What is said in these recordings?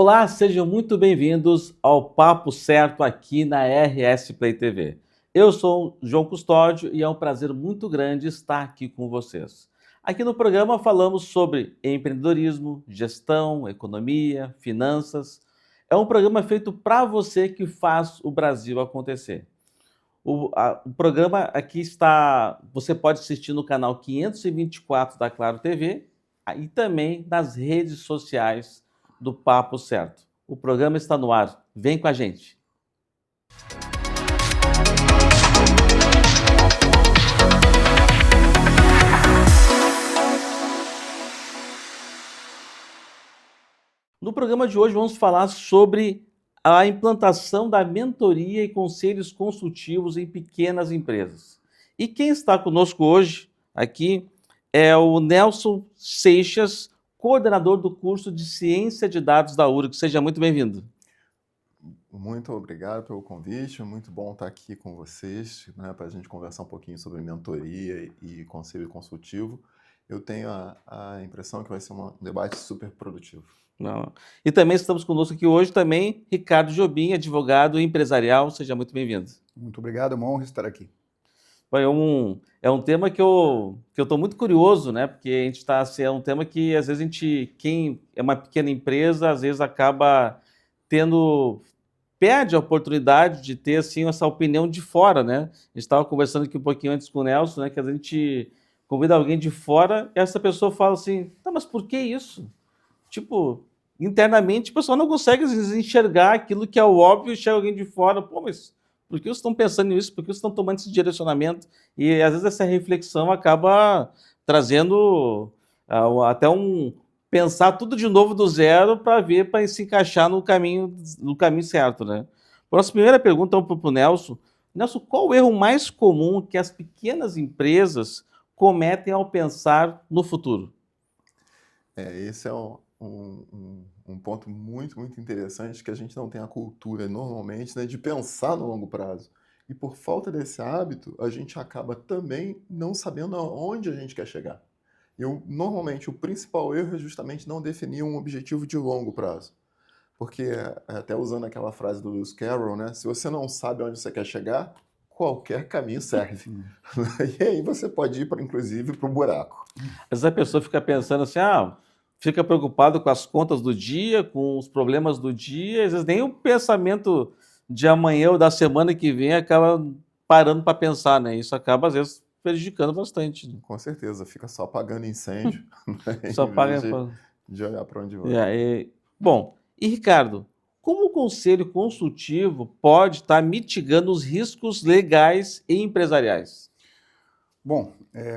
Olá, sejam muito bem-vindos ao Papo Certo aqui na RS Play TV. Eu sou o João Custódio e é um prazer muito grande estar aqui com vocês. Aqui no programa falamos sobre empreendedorismo, gestão, economia, finanças. É um programa feito para você que faz o Brasil acontecer. O programa aqui está, você pode assistir no canal 524 da Claro TV e também nas redes sociais do Papo Certo. O programa está no ar. Vem com a gente. No programa de hoje vamos falar sobre a implantação da mentoria e conselhos consultivos em pequenas empresas. E quem está conosco hoje aqui é o Nelson Seixas, coordenador do curso de Ciência de Dados da URGS. Seja muito bem-vindo. Muito obrigado pelo convite, muito bom estar aqui com vocês, né, para a gente conversar um pouquinho sobre mentoria e conselho consultivo. Eu tenho a impressão que vai ser um debate super produtivo. Não. E também estamos conosco aqui hoje também Ricardo Jobim, advogado empresarial. Seja muito bem-vindo. Muito obrigado, é uma honra estar aqui. É um tema que eu estou muito curioso, né? Porque a gente está, assim, é um tema que às vezes quem é uma pequena empresa, às vezes acaba perde a oportunidade de ter assim essa opinião de fora, né? A gente estava conversando aqui um pouquinho antes com o Nelson, né? Que a gente convida alguém de fora e essa pessoa fala assim, tá, mas por que isso? Tipo, internamente o pessoal não consegue às vezes enxergar aquilo que é o óbvio, chega alguém de fora, pô, mas por que vocês estão pensando nisso? Por que vocês estão tomando esse direcionamento? E às vezes essa reflexão acaba trazendo até pensar tudo de novo do zero para ver, para se encaixar no caminho certo, né? Nossa primeira pergunta é para o Nelson. Nelson, qual o erro mais comum que as pequenas empresas cometem ao pensar no futuro? Esse é um ponto muito interessante, que a gente não tem a cultura normalmente, né, de pensar no longo prazo. E por falta desse hábito, a gente acaba também não sabendo aonde a gente quer chegar. Normalmente, o principal erro é justamente não definir um objetivo de longo prazo. Porque, até usando aquela frase do Lewis Carroll, né, se você não sabe onde você quer chegar, qualquer caminho serve. E aí você pode ir, inclusive, para o buraco. Às vezes a pessoa fica pensando assim, fica preocupado com as contas do dia, com os problemas do dia, às vezes nem o pensamento de amanhã ou da semana que vem acaba parando para pensar, né? Isso acaba, às vezes, prejudicando bastante, né? Com certeza, fica só apagando incêndio, né, Só em vez paga. de olhar para onde vai. Bom, e Ricardo, como o conselho consultivo pode estar mitigando os riscos legais e empresariais? Bom,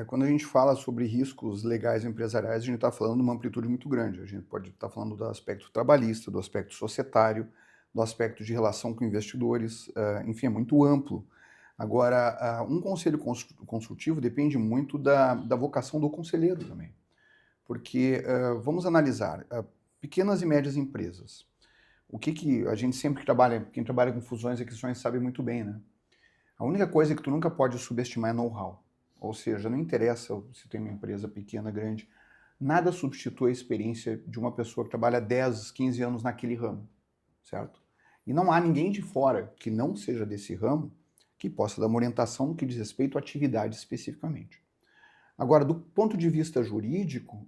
quando a gente fala sobre riscos legais e empresariais, a gente está falando de uma amplitude muito grande. A gente pode estar falando do aspecto trabalhista, do aspecto societário, do aspecto de relação com investidores, enfim, é muito amplo. Agora, um conselho consultivo depende muito da vocação do conselheiro também. Porque, vamos analisar, pequenas e médias empresas. O que a gente sempre trabalha, quem trabalha com fusões e aquisições sabe muito bem, né? A única coisa que tu nunca pode subestimar é know-how. Ou seja, não interessa se tem uma empresa pequena, grande, nada substitui a experiência de uma pessoa que trabalha 10, 15 anos naquele ramo, certo? E não há ninguém de fora que não seja desse ramo que possa dar uma orientação no que diz respeito à atividade especificamente. Agora, do ponto de vista jurídico,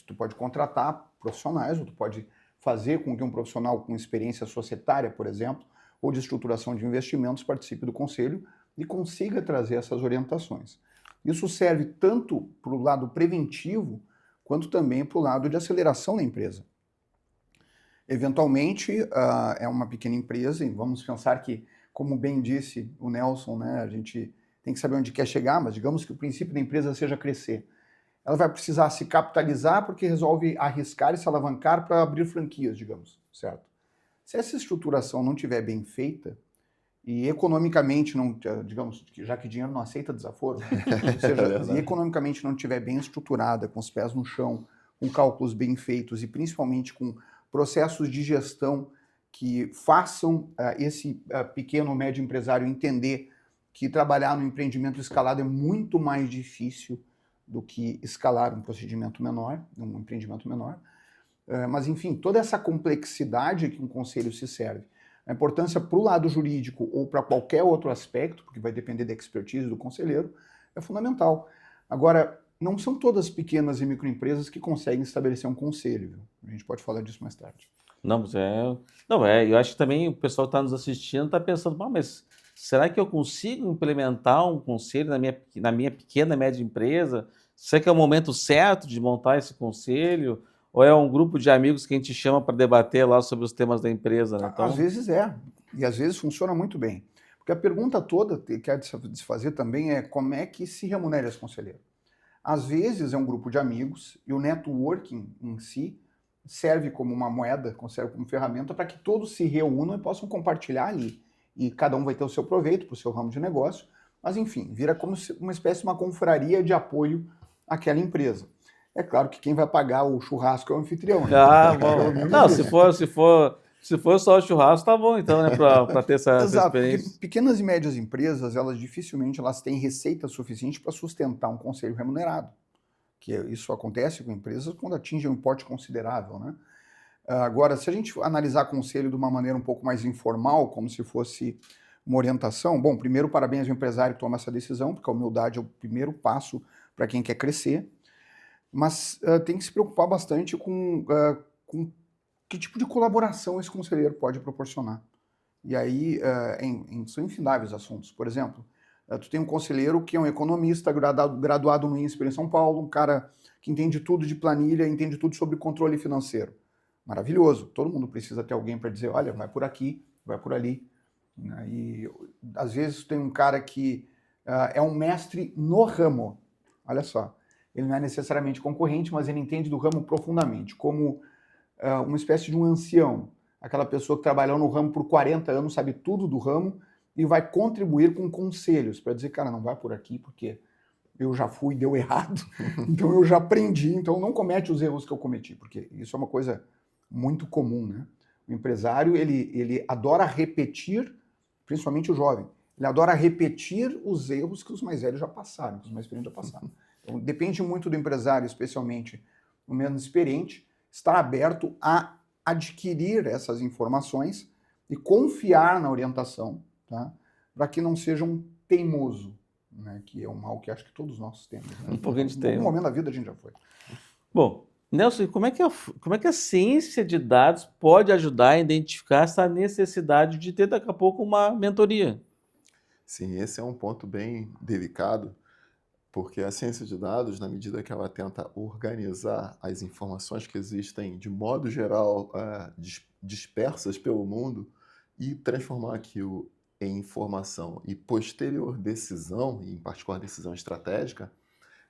tu pode contratar profissionais, ou tu pode fazer com que um profissional com experiência societária, por exemplo, ou de estruturação de investimentos participe do conselho e consiga trazer essas orientações. Isso serve tanto para o lado preventivo, quanto também para o lado de aceleração da empresa. Eventualmente, é uma pequena empresa, e vamos pensar que, como bem disse o Nelson, né, a gente tem que saber onde quer chegar, mas digamos que o princípio da empresa seja crescer. Ela vai precisar se capitalizar porque resolve arriscar e se alavancar para abrir franquias, digamos, certo? Se essa estruturação não estiver bem feita, e economicamente não, digamos, já que dinheiro não aceita desaforo, ou seja, se economicamente não estiver bem estruturada, com os pés no chão, com cálculos bem feitos e principalmente com processos de gestão que façam esse pequeno ou médio empresário entender que trabalhar no empreendimento escalado é muito mais difícil do que escalar um procedimento menor, um empreendimento menor, Mas, enfim, toda essa complexidade que um conselho se serve. A importância para o lado jurídico ou para qualquer outro aspecto, porque vai depender da expertise do conselheiro, é fundamental. Agora, não são todas pequenas e microempresas que conseguem estabelecer um conselho, viu? A gente pode falar disso mais tarde. Não, mas eu acho que também o pessoal que está nos assistindo está pensando, mas será que eu consigo implementar um conselho na minha pequena, média empresa? Será que é o momento certo de montar esse conselho? Ou é um grupo de amigos que a gente chama para debater lá sobre os temas da empresa, né? Às vezes é, e às vezes funciona muito bem. Porque a pergunta toda que há de se fazer também é como é que se remunera esse conselheiro? Às vezes é um grupo de amigos e o networking em si serve como uma moeda, serve como ferramenta para que todos se reúnam e possam compartilhar ali. E cada um vai ter o seu proveito para o seu ramo de negócio, mas enfim, vira como uma espécie de uma confraria de apoio àquela empresa. É claro que quem vai pagar o churrasco é o anfitrião, né? Bom. Não, se for só o churrasco, tá bom então, né, para ter essa Exato, experiência. porque pequenas e médias empresas, elas dificilmente têm receita suficiente para sustentar um conselho remunerado. Isso acontece com empresas quando atingem um importe considerável, né? Agora, se a gente analisar conselho de uma maneira um pouco mais informal, como se fosse uma orientação, bom, primeiro, parabéns ao empresário que toma essa decisão, porque a humildade é o primeiro passo para quem quer crescer, mas tem que se preocupar bastante com que tipo de colaboração esse conselheiro pode proporcionar. E aí são infindáveis assuntos. Por exemplo, tu tem um conselheiro que é um economista graduado no INSPER em São Paulo, um cara que entende tudo de planilha, entende tudo sobre controle financeiro. Maravilhoso. Todo mundo precisa ter alguém para dizer, olha, vai por aqui, vai por ali. E às vezes tem um cara que é um mestre no ramo. Olha só. Ele não é necessariamente concorrente, mas ele entende do ramo profundamente, como uma espécie de um ancião. Aquela pessoa que trabalhou no ramo por 40 anos, sabe tudo do ramo, e vai contribuir com conselhos para dizer, cara, não vai por aqui porque eu já fui e deu errado, então eu já aprendi, então não comete os erros que eu cometi, porque isso é uma coisa muito comum, né? O empresário, ele adora repetir, principalmente o jovem, ele adora repetir os erros que os mais velhos já passaram, que os mais experientes já passaram. Então depende muito do empresário, especialmente o menos experiente, estar aberto a adquirir essas informações e confiar na orientação, tá? Para que não seja um teimoso, né? Que é um mal que acho que todos nós temos. Né? Um pouquinho de tempo. Em algum momento da vida a gente já foi. Bom, Nelson, como é que a ciência de dados pode ajudar a identificar essa necessidade de ter daqui a pouco uma mentoria? Sim, esse é um ponto bem delicado, porque a ciência de dados, na medida que ela tenta organizar as informações que existem de modo geral dispersas pelo mundo e transformar aquilo em informação e posterior decisão, e em particular decisão estratégica,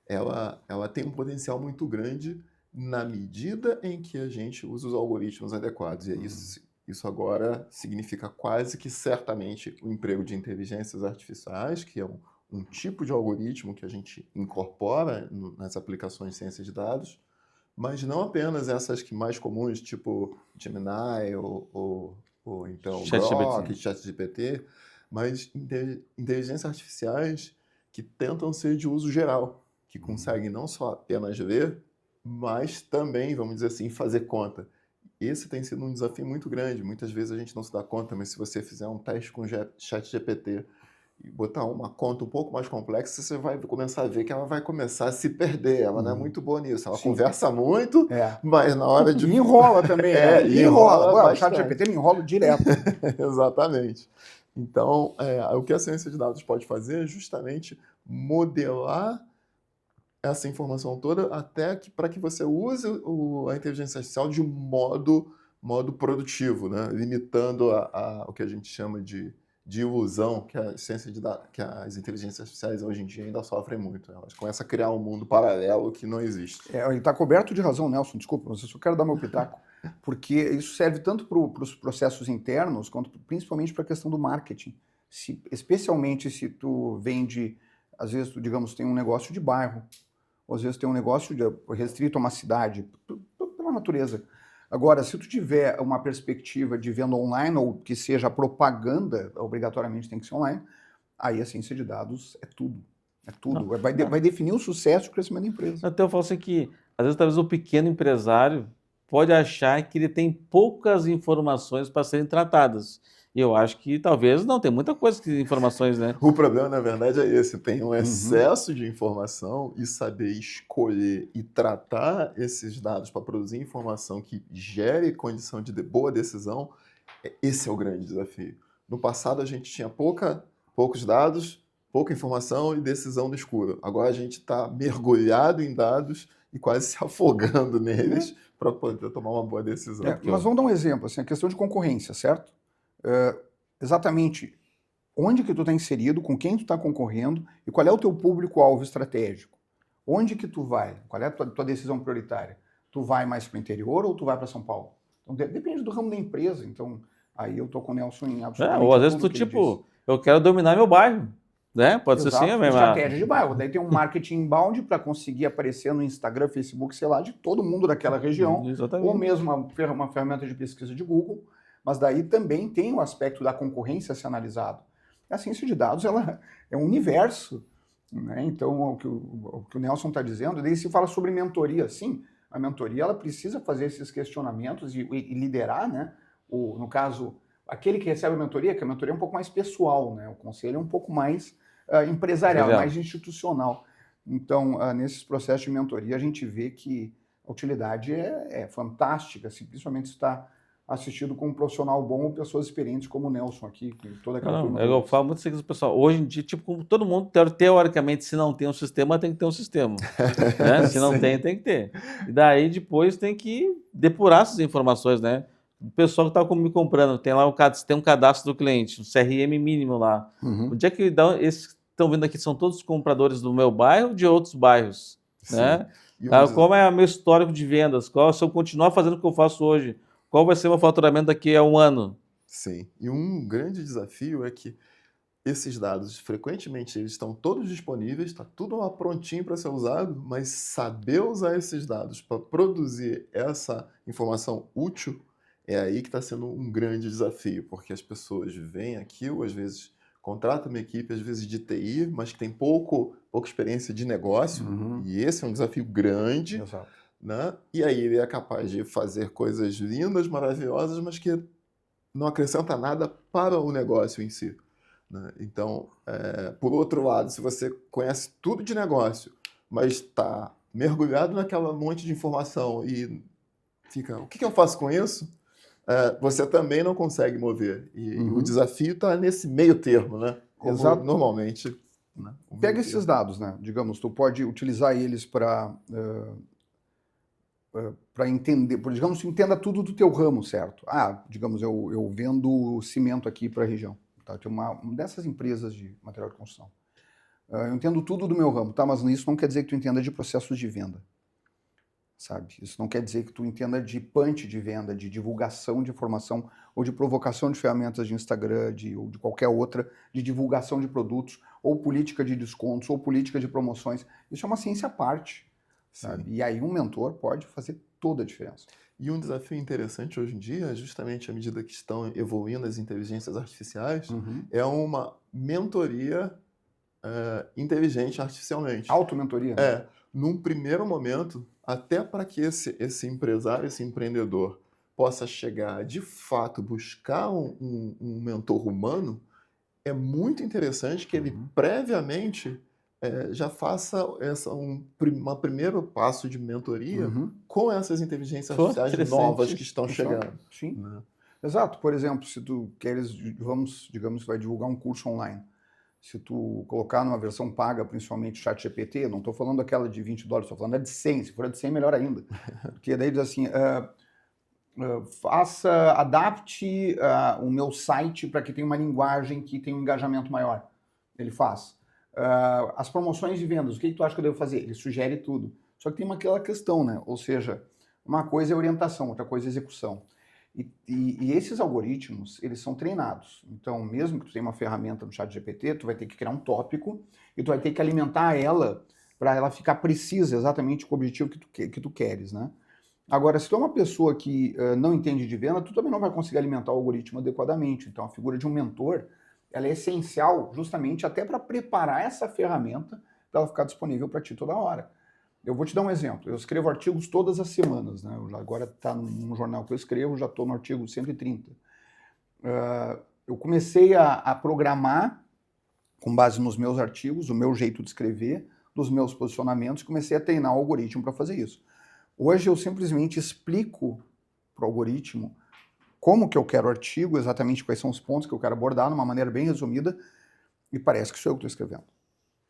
ela tem um potencial muito grande na medida em que a gente usa os algoritmos adequados. E isso agora significa quase que certamente o emprego de inteligências artificiais, que é um tipo de algoritmo que a gente incorpora nas aplicações de ciência de dados, mas não apenas essas que mais comuns, tipo Gemini ou então Grok, ChatGPT, mas inteligências artificiais que tentam ser de uso geral, que conseguem não só apenas ler, mas também, vamos dizer assim, fazer conta. Esse tem sido um desafio muito grande. Muitas vezes a gente não se dá conta, mas se você fizer um teste com o ChatGPT e botar uma conta um pouco mais complexa, você vai começar a ver que ela vai começar a se perder. Ela não é muito boa nisso. Ela conversa muito, mas na hora de... Me enrola também. Enrola. O ChatGPT me enrola direto. Exatamente. Então, o que a ciência de dados pode fazer é justamente modelar essa informação toda até para que você use a inteligência artificial de modo produtivo, né? Limitando o que a gente chama de ilusão que que as inteligências artificiais hoje em dia ainda sofrem muito. Elas começam a criar um mundo paralelo que não existe. Ele está coberto de razão, Nelson, desculpa, mas eu só quero dar meu pitaco, porque isso serve tanto para os processos internos, quanto principalmente para a questão do marketing. Especialmente se tu vende, às vezes, tu, digamos, tem um negócio de bairro, ou às vezes tem um negócio restrito a uma cidade, pela natureza. Agora, se tu tiver uma perspectiva de venda online, ou que seja propaganda, obrigatoriamente tem que ser online, aí a ciência de dados é tudo. É tudo. Vai definir o sucesso e o crescimento da empresa. Então eu falo assim que, às vezes, talvez o pequeno empresário, pode achar que ele tem poucas informações para serem tratadas. E eu acho que talvez não, tem muita coisa que informações, né? O problema, na verdade, é esse: tem um Uhum. excesso de informação e saber escolher e tratar esses dados para produzir informação que gere condição de boa decisão, esse é o grande desafio. No passado, a gente tinha poucos dados, pouca informação e decisão no escuro. Agora a gente está mergulhado em dados e quase se afogando neles para poder tomar uma boa decisão. Mas vamos dar um exemplo, assim, a questão de concorrência, certo? Exatamente onde que tu está inserido, com quem tu está concorrendo e qual é o teu público-alvo estratégico. Onde que tu vai? Qual é a tua decisão prioritária? Tu vai mais para o interior ou tu vai para São Paulo? Então, depende do ramo da empresa. Então, aí eu tô com o Nelson em absolutamente Ou às vezes tudo tu, que ele tipo, disse. eu quero dominar meu bairro, né? Pode ser Exato, assim a mesma. estratégia de bairro. Daí tem um marketing inbound para conseguir aparecer no Instagram, Facebook, sei lá, de todo mundo daquela região, ou Exatamente. mesmo uma ferramenta de pesquisa de Google, mas daí também tem o aspecto da concorrência a ser analisado. A ciência de dados, ela é um universo, né? Então, o que o Nelson está dizendo, daí se fala sobre mentoria. Sim, a mentoria ela precisa fazer esses questionamentos e liderar, né? No caso, aquele que recebe a mentoria, que a mentoria é um pouco mais pessoal, né? O conselho é um pouco mais empresarial, mais institucional. Então, nesses processos de mentoria, a gente vê que a utilidade é fantástica, assim, principalmente se está assistido com um profissional bom ou pessoas experientes como o Nelson aqui, com toda aquela turma. Eu falo muito isso, pessoal. Hoje em dia, tipo, como todo mundo, teoricamente, se não tem um sistema, tem que ter um sistema. Né? Se não tem, tem que ter. E daí, depois, tem que depurar essas informações, né? O pessoal que está me comprando, tem lá tem um cadastro do cliente, um CRM mínimo lá. Uhum. Onde é que esses que estão vindo aqui são todos compradores do meu bairro ou de outros bairros? Né? Qual é o meu histórico de vendas? Se eu continuar fazendo o que eu faço hoje, qual vai ser o meu faturamento daqui a um ano? Sim, e um grande desafio é que esses dados, frequentemente, eles estão todos disponíveis, está tudo lá prontinho para ser usado, mas saber usar esses dados para produzir essa informação útil é aí que está sendo um grande desafio, porque as pessoas veem aquilo, às vezes contratam uma equipe, às vezes de TI, mas que tem pouca experiência de negócio, e esse é um desafio grande. Exato. Né? E aí ele é capaz de fazer coisas lindas, maravilhosas, mas que não acrescenta nada para o negócio em si. Né? Então, por outro lado, se você conhece tudo de negócio, mas está mergulhado naquela monte de informação e fica, o que eu faço com isso? Você também não consegue mover. E o desafio está nesse meio termo, né? Exato. Normalmente. Né? Pega esses dados, né? Digamos, tu pode utilizar eles para entender, digamos, tu entenda tudo do teu ramo, certo? Digamos, eu vendo cimento aqui para a região. Tá? Tem uma dessas empresas de material de construção. Eu entendo tudo do meu ramo, tá? Mas isso não quer dizer que tu entenda de processos de venda, sabe? Isso não quer dizer que tu entenda de punch de venda, de divulgação de informação ou de provocação de ferramentas de Instagram, ou de qualquer outra, de divulgação de produtos, ou política de descontos, ou política de promoções. Isso é uma ciência à parte. Sabe? E aí um mentor pode fazer toda a diferença. E um desafio interessante hoje em dia, justamente à medida que estão evoluindo as inteligências artificiais, é uma mentoria inteligente artificialmente. Auto-mentoria? Né? Num primeiro momento, até para que esse empresário, esse empreendedor, possa chegar, de fato, buscar um mentor humano, é muito interessante que ele previamente já faça um primeiro passo de mentoria com essas inteligências artificiais novas que estão chegando. Sim. Né? Exato. Por exemplo, se tu queres, digamos que vai divulgar um curso online, se tu colocar numa versão paga, principalmente o ChatGPT, não estou falando aquela de $20, estou falando de 100, se for de 100, melhor ainda. Porque daí diz assim, adapte o meu site para que tenha uma linguagem que tenha um engajamento maior. Ele faz. As promoções de vendas, o que tu acha que eu devo fazer? Ele sugere tudo. Só que tem aquela questão, né? Ou seja, uma coisa é orientação, outra coisa é execução. E esses algoritmos, eles são treinados. Então, mesmo que tu tenha uma ferramenta no ChatGPT, tu vai ter que criar um tópico e tu vai ter que alimentar ela para ela ficar precisa exatamente com o objetivo que tu queres, né? Agora, se tu é uma pessoa que não entende de venda, tu também não vai conseguir alimentar o algoritmo adequadamente. Então, a figura de um mentor, ela é essencial justamente até para preparar essa ferramenta para ela ficar disponível para ti toda hora. Eu vou te dar um exemplo. Eu escrevo artigos todas as semanas, né? Agora está num jornal que eu escrevo, já estou no artigo 130. Eu comecei a programar com base nos meus artigos, o meu jeito de escrever, dos meus posicionamentos, comecei a treinar o algoritmo para fazer isso. Hoje eu simplesmente explico para o algoritmo como que eu quero o artigo, exatamente quais são os pontos que eu quero abordar, de uma maneira bem resumida, e parece que sou eu que estou escrevendo,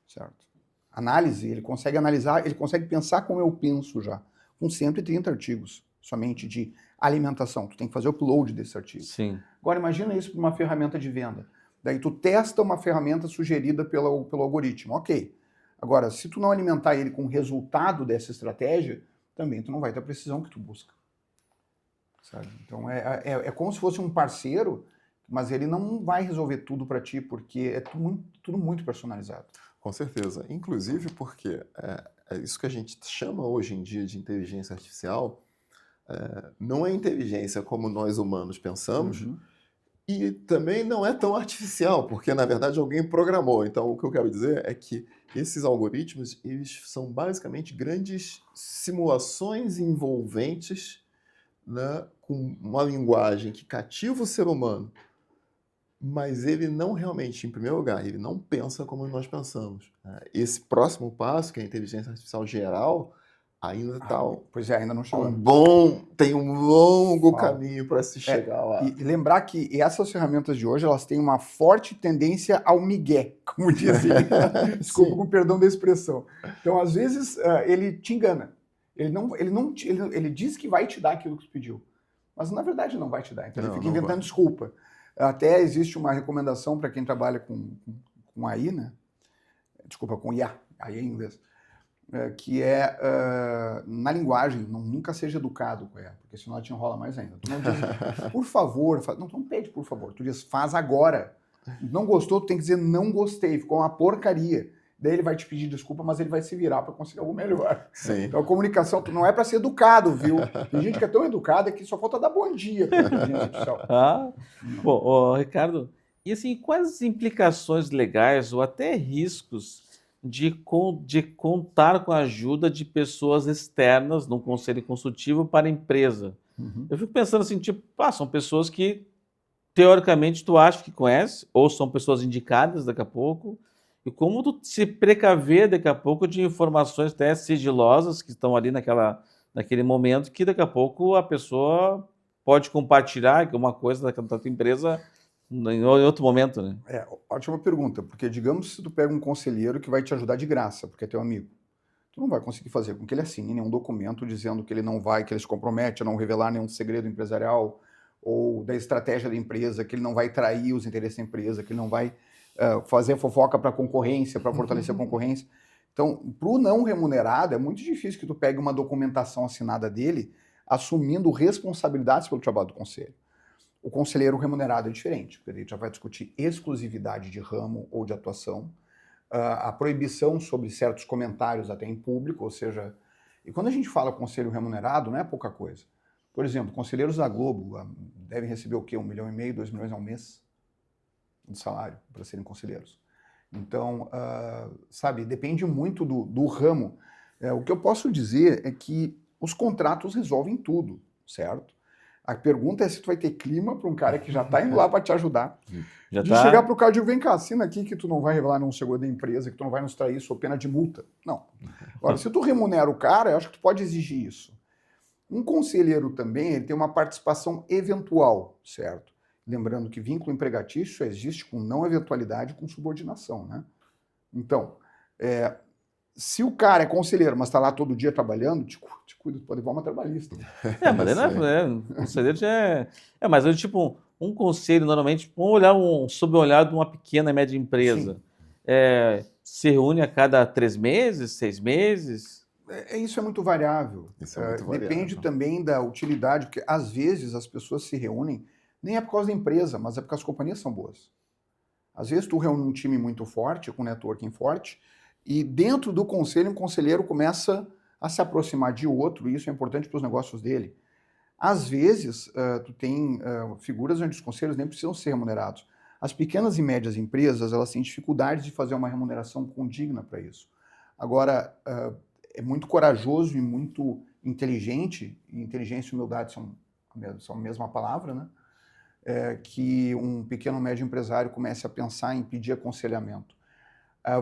certo? Análise, ele consegue analisar, ele consegue pensar como eu penso já, com 130 artigos, somente de alimentação. Tu tem que fazer o upload desse artigo. Sim. Agora imagina isso para uma ferramenta de venda. Daí tu testa uma ferramenta sugerida pelo algoritmo. Ok. Agora, se tu não alimentar ele com o resultado dessa estratégia, também tu não vai ter a precisão que tu busca. Sabe? Então é como se fosse um parceiro, mas ele não vai resolver tudo para ti, porque é tudo muito personalizado. Com certeza. Inclusive porque é isso que a gente chama hoje em dia de inteligência artificial, não é inteligência como nós humanos pensamos, e também não é tão artificial, porque na verdade alguém programou. Então o que eu quero dizer é que esses algoritmos, eles são basicamente grandes simulações envolventes, né, com uma linguagem que cativa o ser humano, mas ele não realmente, em primeiro lugar, ele não pensa como nós pensamos. Esse próximo passo, que é a inteligência artificial geral, ainda está Pois é, ainda não chegou. tem um longo caminho para se chegar lá. E lembrar que essas ferramentas de hoje, elas têm uma forte tendência ao migué, como dizem. Desculpa, com perdão da expressão. Então, às vezes, ele te engana. Ele diz que vai te dar aquilo que tu pediu, mas na verdade não vai te dar. Então ele fica inventando desculpa. Até existe uma recomendação para quem trabalha com AI, né? Desculpa, com IA, AI em inglês, que é na linguagem, nunca seja educado com ela, porque senão ela te enrola mais ainda. Tu não diz, por favor, não, tu não pede por favor, tu diz, faz agora. Não gostou, tu tem que dizer, não gostei, ficou uma porcaria. Daí ele vai te pedir desculpa, mas ele vai se virar para conseguir algo melhor. Sim. Então a comunicação não é para ser educado, viu? Tem gente que é tão educada que só falta dar bom dia para a inteligência artificial. Bom, Ricardo, e assim, quais as implicações legais ou até riscos de contar com a ajuda de pessoas externas num conselho consultivo para a empresa? Eu fico pensando assim, tipo, são pessoas que teoricamente tu acha que conhece, ou são pessoas indicadas daqui a pouco, e como tu se precaver daqui a pouco de informações até sigilosas que estão ali naquele momento, que daqui a pouco a pessoa pode compartilhar alguma coisa da tua empresa em outro momento, né? Ótima pergunta, porque digamos se tu pega um conselheiro que vai te ajudar de graça, porque é teu amigo, tu não vai conseguir fazer com que ele assine nenhum documento dizendo que ele não vai, que ele se compromete a não revelar nenhum segredo empresarial ou da estratégia da empresa, que ele não vai trair os interesses da empresa, que ele não vai fazer fofoca para a concorrência, para fortalecer a concorrência. Então, para o não remunerado, é muito difícil que tu pegue uma documentação assinada dele assumindo responsabilidades pelo trabalho do conselho. O conselheiro remunerado é diferente, porque ele já vai discutir exclusividade de ramo ou de atuação, a proibição sobre certos comentários até em público, ou seja, e quando a gente fala conselho remunerado, não é pouca coisa. Por exemplo, conselheiros da Globo devem receber o quê? 1,5 milhão, 2 milhões ao mês de salário para serem conselheiros. Então, sabe, depende muito do ramo. O que eu posso dizer é que os contratos resolvem tudo, certo? A pergunta é se tu vai ter clima para um cara que já está indo lá para te ajudar, chegar para o cara e dizer, vem cá, assina aqui que tu não vai revelar nenhum segredo da empresa, que tu não vai nos trair sob pena de multa. Não. Agora, se tu remunera o cara, eu acho que tu pode exigir isso. Um conselheiro também, ele tem uma participação eventual, certo? Lembrando que vínculo empregatício só existe com não eventualidade e com subordinação, né? Então, se o cara é conselheiro, mas está lá todo dia trabalhando, te cuida, tu pode levar uma trabalhista. Mas conselheiro já é... mas eu, tipo, um conselho, normalmente, sob o olhar de uma pequena e média empresa, se reúne a cada 3 meses, 6 meses? Isso é muito variável. Isso é muito variável. Depende também da utilidade, porque às vezes as pessoas se reúnem nem é por causa da empresa, mas é porque as companhias são boas. Às vezes tu reúne um time muito forte, com networking forte, e dentro do conselho, um conselheiro começa a se aproximar de outro, e isso é importante para os negócios dele. Às vezes, tu tem figuras onde os conselhos nem precisam ser remunerados. As pequenas e médias empresas, elas têm dificuldade de fazer uma remuneração condigna para isso. Agora, é muito corajoso e muito inteligente, e inteligência e humildade são a mesma palavra, né? Que um pequeno ou médio empresário comece a pensar em pedir aconselhamento.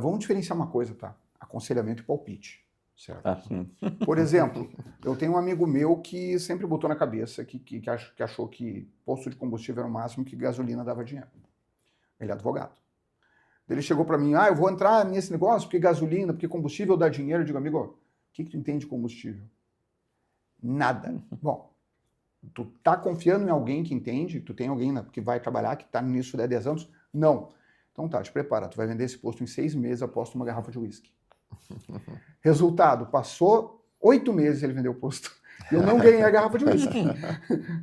Vamos diferenciar uma coisa, tá? Aconselhamento e palpite, certo? Por exemplo, eu tenho um amigo meu que sempre botou na cabeça que achou que posto de combustível era o máximo, que gasolina dava dinheiro. Ele é advogado. Ele chegou para mim, eu vou entrar nesse negócio porque gasolina, porque combustível dá dinheiro. Eu digo, amigo, o que tu entende de combustível? Nada. Bom, tu tá confiando em alguém que entende? Tu tem alguém que vai trabalhar, que tá nisso há 10 anos? Não. Então tá, te prepara, tu vai vender esse posto em 6 meses, aposto uma garrafa de uísque. Resultado, passou 8 meses ele vendeu o posto. Eu não ganhei a garrafa de uísque.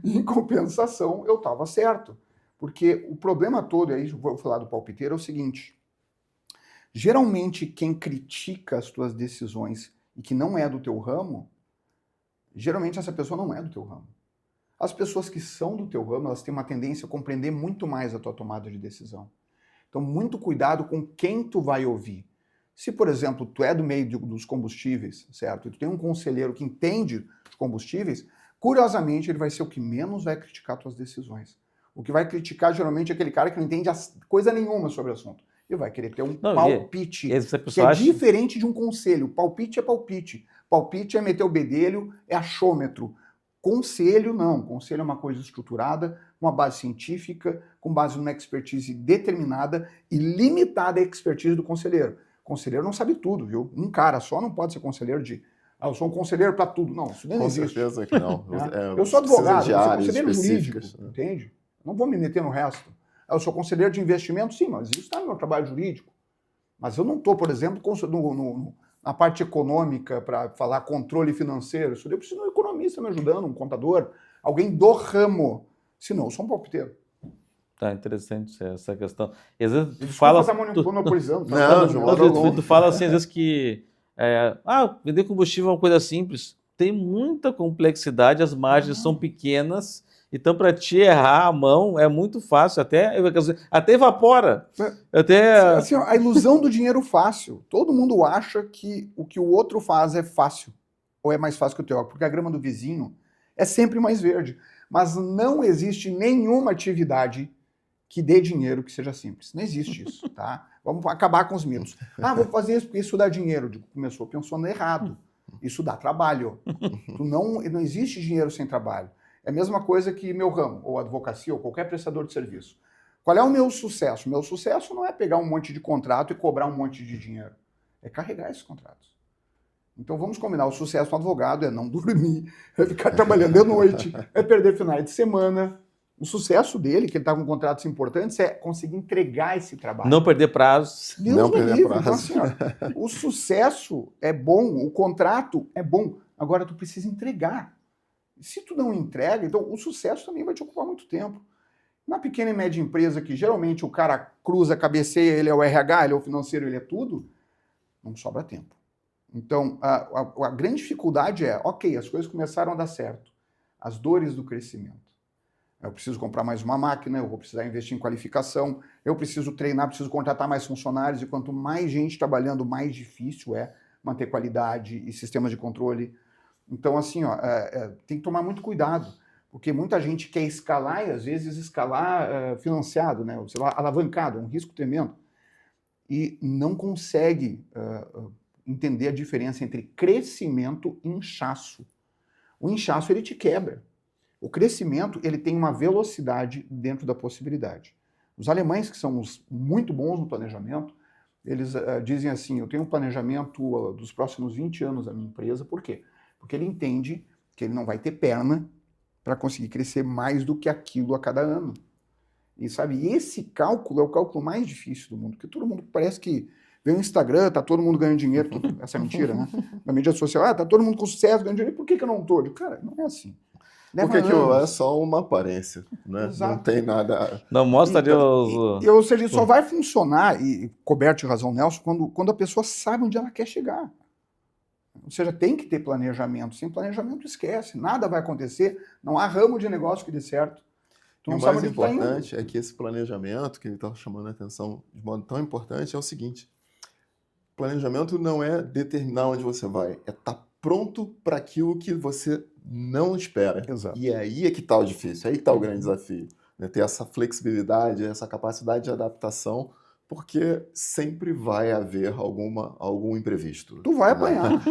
Em compensação, eu estava certo. Porque o problema todo, aí vou falar do palpiteiro, é o seguinte. Geralmente, quem critica as tuas decisões e que não é do teu ramo, geralmente essa pessoa não é do teu ramo. As pessoas que são do teu ramo, elas têm uma tendência a compreender muito mais a tua tomada de decisão. Então, muito cuidado com quem tu vai ouvir. Se, por exemplo, tu é do meio dos combustíveis, certo? E tu tem um conselheiro que entende os combustíveis, curiosamente, ele vai ser o que menos vai criticar tuas decisões. O que vai criticar, geralmente, é aquele cara que não entende coisa nenhuma sobre o assunto. E vai querer ter um palpite, que é diferente de um conselho. Palpite é palpite. Palpite é meter o bedelho, é achômetro. Conselho, não. Conselho é uma coisa estruturada, uma base científica, com base numa expertise determinada e limitada à expertise do conselheiro. Conselheiro não sabe tudo, viu? Um cara só não pode ser conselheiro eu sou um conselheiro para tudo. Não, isso nem existe. Com certeza que não. Eu sou advogado, eu sou conselheiro jurídico, né? entende? Não vou me meter no resto. Eu sou conselheiro de investimento, sim, mas isso está no meu trabalho jurídico. Mas eu não estou, por exemplo, na parte econômica para falar controle financeiro. Eu preciso de um economista me ajudando, um contador, alguém do ramo. Senão, eu sou um palpiteiro. Tá interessante essa questão. Às vezes tu fala... Tá monopolizando. Tu fala assim, às vezes que vender combustível é uma coisa simples. Tem muita complexidade, as margens são pequenas, então para te errar a mão é muito fácil, até evapora. Assim, a ilusão do dinheiro fácil. Todo mundo acha que o outro faz é fácil, ou é mais fácil que o teu, porque a grama do vizinho é sempre mais verde. Mas não existe nenhuma atividade que dê dinheiro que seja simples. Não existe isso, tá? Vamos acabar com os mitos. Vou fazer isso porque isso dá dinheiro. Começou pensando errado. Isso dá trabalho. Não existe dinheiro sem trabalho. É a mesma coisa que meu ramo, ou advocacia, ou qualquer prestador de serviço. Qual é o meu sucesso? Meu sucesso não é pegar um monte de contrato e cobrar um monte de dinheiro. É carregar esses contratos. Então vamos combinar, o sucesso do advogado é não dormir, é ficar trabalhando de noite, é perder finais de semana. O sucesso dele, que ele está com contratos importantes, é conseguir entregar esse trabalho. Não perder prazos. Não perder prazos. Então, assim, o sucesso é bom, o contrato é bom. Agora, tu precisa entregar. Se tu não entrega, então o sucesso também vai te ocupar muito tempo. Na pequena e média empresa, que geralmente o cara cruza, cabeceia, ele é o RH, ele é o financeiro, ele é tudo, não sobra tempo. Então, a grande dificuldade é, as coisas começaram a dar certo. As dores do crescimento. Eu preciso comprar mais uma máquina, eu vou precisar investir em qualificação, eu preciso treinar, preciso contratar mais funcionários, e quanto mais gente trabalhando, mais difícil é manter qualidade e sistemas de controle. Então, assim, tem que tomar muito cuidado, porque muita gente quer escalar e, às vezes, escalar financiado, né? Sei lá, alavancado, é um risco tremendo. E não consegue entender a diferença entre crescimento e inchaço. O inchaço, ele te quebra. O crescimento, ele tem uma velocidade dentro da possibilidade. Os alemães, que são muito bons no planejamento, eles dizem assim, eu tenho um planejamento dos próximos 20 anos da minha empresa, por quê? Porque ele entende que ele não vai ter perna para conseguir crescer mais do que aquilo a cada ano. E sabe, esse cálculo é o cálculo mais difícil do mundo, porque todo mundo parece que vê o Instagram, tá todo mundo ganhando dinheiro, essa é mentira, né? Na mídia social, tá todo mundo com sucesso, ganhando dinheiro, por que eu não tô? Cara, não é assim. Porque aquilo é só uma aparência, né? Exato. Não tem nada... Não mostra ali ou seja, só vai funcionar, e coberto de razão, Nelson, quando a pessoa sabe onde ela quer chegar. Ou seja, tem que ter planejamento. Sem planejamento, esquece. Nada vai acontecer. Não há ramo de negócio que dê certo. O mais importante é que esse planejamento, que ele está chamando a atenção de modo tão importante, é o seguinte. Planejamento não é determinar onde você vai, é estar pronto para aquilo que você não espera. Exato. E aí é que está o difícil, aí que está o grande Uhum. desafio, né? Ter essa flexibilidade, essa capacidade de adaptação, porque sempre vai haver algum imprevisto, Tu vai né? apanhar.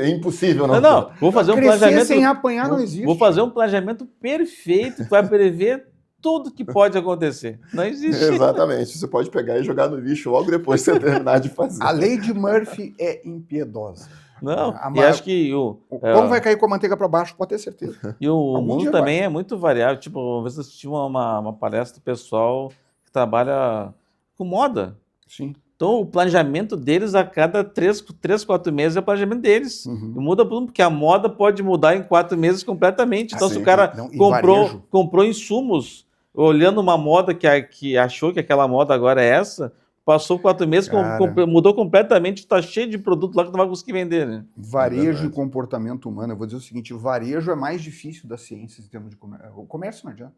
É impossível Não, não não, vou fazer um Crescer planejamento. sem apanhar não Vou existe. fazer um planejamento perfeito que vai prever tudo que pode acontecer. Não ter. existe. Exatamente, você pode pegar e jogar no lixo logo depois que você terminar de fazer. A lei de Murphy é impiedosa. Não, A e acho que O pão vai cair com a manteiga para baixo, pode ter certeza. e o Algum mundo dia também é muito variável. Tipo, uma vez eu assisti uma palestra do pessoal que trabalha com moda. Sim. Então, o planejamento deles a cada 4 meses é o planejamento deles. Uhum. E muda tudo, porque a moda pode mudar em 4 meses completamente. Então, se Sim. o cara Não, e varejo. comprou insumos, olhando uma moda que achou que aquela moda agora é essa, passou 4 meses, Cara. mudou completamente, está cheio de produto lá que não vai conseguir vender, né? Varejo e verdade. comportamento humano, eu vou dizer o seguinte, o varejo é mais difícil das ciências em termos de comércio. O comércio não adianta.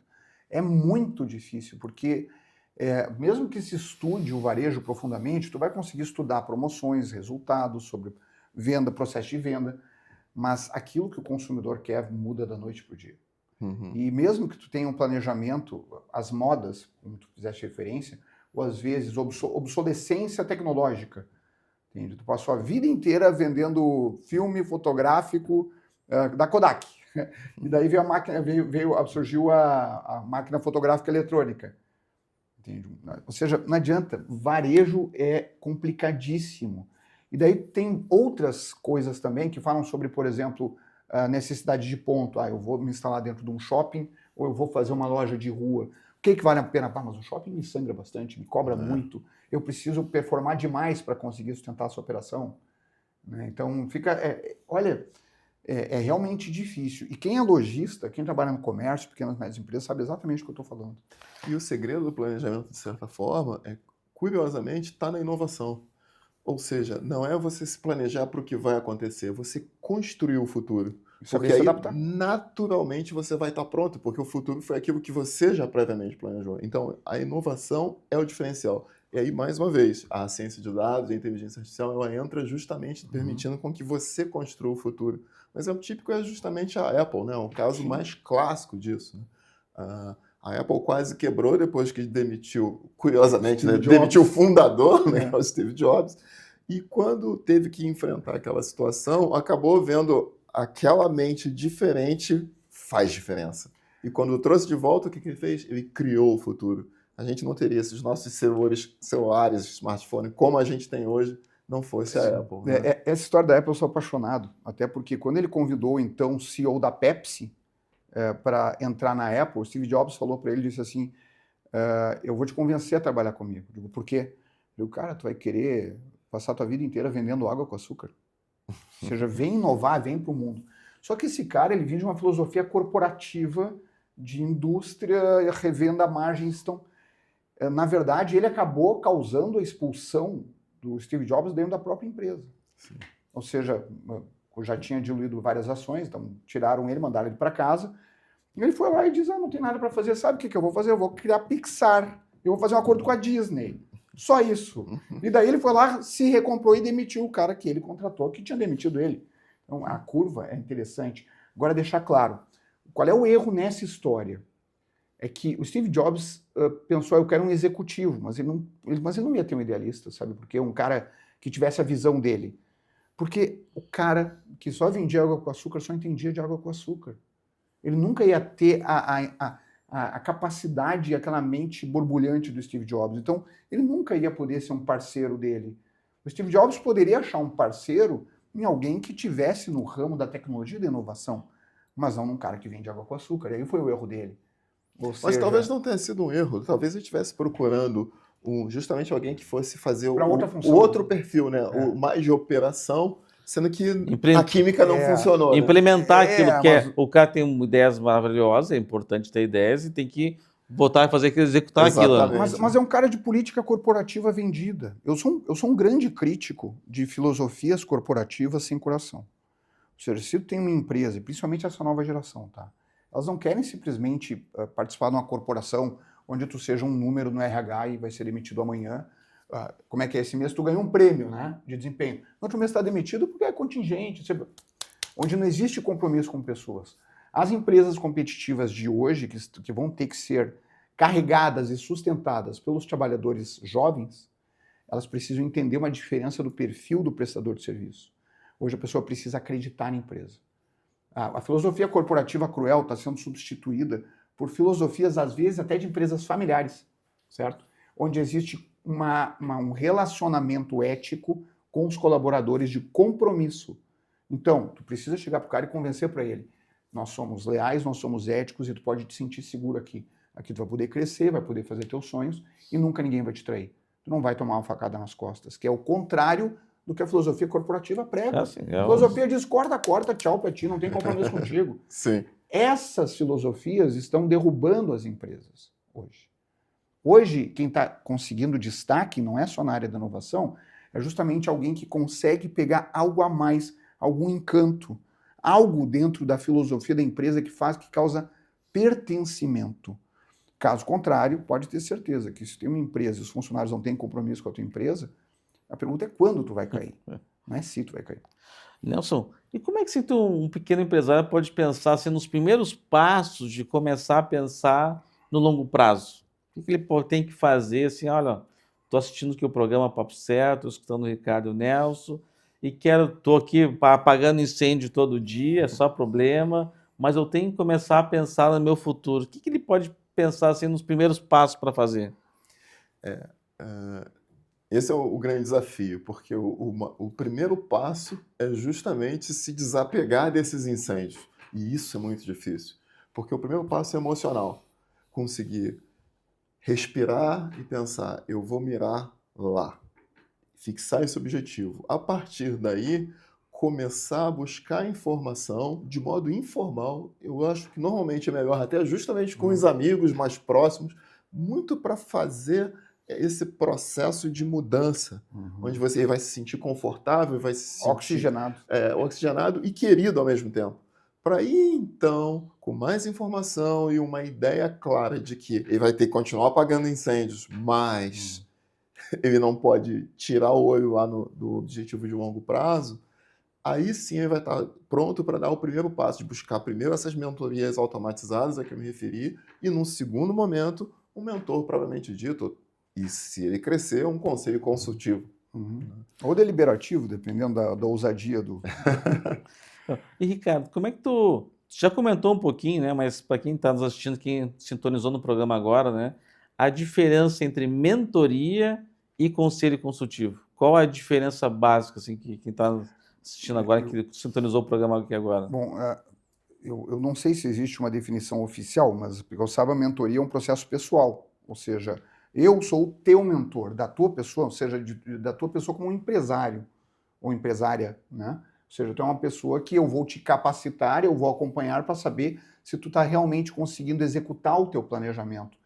É muito difícil, porque mesmo que se estude o varejo profundamente, tu vai conseguir estudar promoções, resultados sobre venda, processo de venda, mas aquilo que o consumidor quer muda da noite para o dia. Uhum. E mesmo que tu tenha um planejamento, as modas, como tu fizeste referência, ou às vezes obsolescência tecnológica, entende? Tu passou a vida inteira vendendo filme fotográfico da Kodak. E daí veio a máquina, surgiu a máquina fotográfica eletrônica. Entende? Ou seja, não adianta, varejo é complicadíssimo. E daí tem outras coisas também que falam sobre, por exemplo, a necessidade de ponto. Eu vou me instalar dentro de um shopping ou eu vou fazer uma loja de rua. O que vale a pena? Mas o shopping me sangra bastante, me cobra muito. Eu preciso performar demais para conseguir sustentar essa operação. Né? Então, olha, é realmente difícil. E quem é lojista, quem trabalha no comércio, pequenas e médias empresas, sabe exatamente o que eu estou falando. E o segredo do planejamento, de certa forma, curiosamente, está na inovação. Ou seja, não é você se planejar para o que vai acontecer, você construir o futuro. Saber Porque se aí, adaptar. naturalmente, você vai estar pronto, porque o futuro foi aquilo que você já previamente planejou. Então, a inovação é o diferencial. E aí, mais uma vez, a ciência de dados, a inteligência artificial, ela entra justamente permitindo com que você construa o futuro. Mas o típico é justamente a Apple, né? O caso mais clássico disso. Né? A Apple quase quebrou depois que demitiu, curiosamente, né? Demitiu o fundador, né? O Steve Jobs. E quando teve que enfrentar aquela situação, acabou vendo aquela mente diferente faz diferença. E quando trouxe de volta, o que ele fez? Ele criou o futuro. A gente não teria esses nossos celulares, smartphone, como a gente tem hoje, não fosse a Apple. Né? Essa história da Apple eu sou apaixonado, até porque quando ele convidou, então, o CEO da Pepsi para entrar na Apple, o Steve Jobs falou para ele, disse assim, eu vou te convencer a trabalhar comigo. Eu digo, por quê? Eu digo, cara, tu vai querer passar a tua vida inteira vendendo água com açúcar. Ou seja, vem inovar, vem para o mundo. Só que esse cara, ele vinha de uma filosofia corporativa de indústria, revenda à margem. Então, na verdade, ele acabou causando a expulsão do Steve Jobs dentro da própria empresa. Sim. Ou seja, eu já tinha diluído várias ações, então tiraram ele, mandaram ele para casa. E ele foi lá e disse, não tem nada para fazer. Sabe o que eu vou fazer? Eu vou criar Pixar. Eu vou fazer um acordo com a Disney. Só isso. E daí ele foi lá, se recomprou e demitiu o cara que ele contratou, que tinha demitido ele. Então, a curva é interessante. Agora, deixar claro, qual é o erro nessa história? É que o Steve Jobs pensou, eu quero um executivo, mas ele não ia ter um idealista, sabe? Porque um cara que tivesse a visão dele. Porque o cara que só vendia água com açúcar só entendia de água com açúcar. Ele nunca ia ter a capacidade e aquela mente borbulhante do Steve Jobs. Então, ele nunca ia poder ser um parceiro dele. O Steve Jobs poderia achar um parceiro em alguém que tivesse no ramo da tecnologia e da inovação, mas não num cara que vende água com açúcar. E aí foi o erro dele. Mas talvez não tenha sido um erro. Talvez ele estivesse procurando justamente alguém que fosse fazer o outro perfil, né? O mais de operação, sendo que a química não funcionou. Implementar aquilo que o cara tem ideias maravilhosas, é importante ter ideias e tem que botar e fazer executar aquilo. Mas é um cara de política corporativa vendida. Eu sou um grande crítico de filosofias corporativas sem coração. Ou seja, se tu tem uma empresa, e principalmente essa nova geração, tá? Elas não querem simplesmente participar de uma corporação onde tu seja um número no RH e vai ser demitido amanhã, como é que é esse mês? Tu ganhou um prêmio, né, de desempenho. No outro mês está demitido porque é contingente, onde não existe compromisso com pessoas. As empresas competitivas de hoje, que vão ter que ser carregadas e sustentadas pelos trabalhadores jovens, elas precisam entender uma diferença do perfil do prestador de serviço. Hoje a pessoa precisa acreditar na empresa. A filosofia corporativa cruel está sendo substituída por filosofias, às vezes, até de empresas familiares, certo? Onde existe um relacionamento ético com os colaboradores de compromisso. Então, tu precisa chegar para o cara e convencer para ele: nós somos leais, nós somos éticos e tu pode te sentir seguro aqui. Aqui tu vai poder crescer, vai poder fazer teus sonhos e nunca ninguém vai te trair. Tu não vai tomar uma facada nas costas, que é o contrário do que a filosofia corporativa prega. Assim, A filosofia diz: corta, tchau para ti, não tem compromisso contigo. Sim. Essas filosofias estão derrubando as empresas hoje. Hoje, quem está conseguindo destaque, não é só na área da inovação, é justamente alguém que consegue pegar algo a mais, algum encanto, algo dentro da filosofia da empresa que causa pertencimento. Caso contrário, pode ter certeza que se tem uma empresa e os funcionários não têm compromisso com a tua empresa, a pergunta é quando tu vai cair, não é se tu vai cair. Nelson, e como é que um pequeno empresário pode pensar assim, nos primeiros passos de começar a pensar no longo prazo? O que ele tem que fazer? Assim, olha, estou assistindo aqui o programa Papo Certo, escutando o Ricardo e o Nelson, e estou aqui apagando incêndio todo dia, é só problema, mas eu tenho que começar a pensar no meu futuro. O que ele pode pensar assim, nos primeiros passos para fazer? Esse é o grande desafio, porque o primeiro passo é justamente se desapegar desses incêndios. E isso é muito difícil, porque o primeiro passo é emocional. Conseguir respirar e pensar: eu vou mirar lá. Fixar esse objetivo. A partir daí, começar a buscar informação de modo informal. Eu acho que normalmente é melhor, até justamente com os amigos mais próximos, muito para fazer esse processo de mudança, onde você vai se sentir confortável, vai se sentir oxigenado e querido ao mesmo tempo. Para ir, então, com mais informação e uma ideia clara de que ele vai ter que continuar apagando incêndios, mas ele não pode tirar o olho lá do objetivo de longo prazo, aí sim ele vai estar pronto para dar o primeiro passo, de buscar primeiro essas mentorias automatizadas a que eu me referi, e num segundo momento, um mentor propriamente dito, e se ele crescer, um conselho consultivo. Ou deliberativo, dependendo da ousadia do... E Ricardo, como é que tu já comentou um pouquinho, né? Mas para quem está nos assistindo, quem sintonizou no programa agora, né? A diferença entre mentoria e conselho consultivo. Qual a diferença básica, assim, que quem está assistindo agora, que sintonizou o programa aqui agora? Bom, eu não sei se existe uma definição oficial, mas, porque eu saiba, a mentoria é um processo pessoal. Ou seja, eu sou o teu mentor, da tua pessoa, ou seja, da tua pessoa como um empresário ou empresária, né? Ou seja, tu é uma pessoa que eu vou te capacitar, eu vou acompanhar para saber se tu está realmente conseguindo executar o teu planejamento.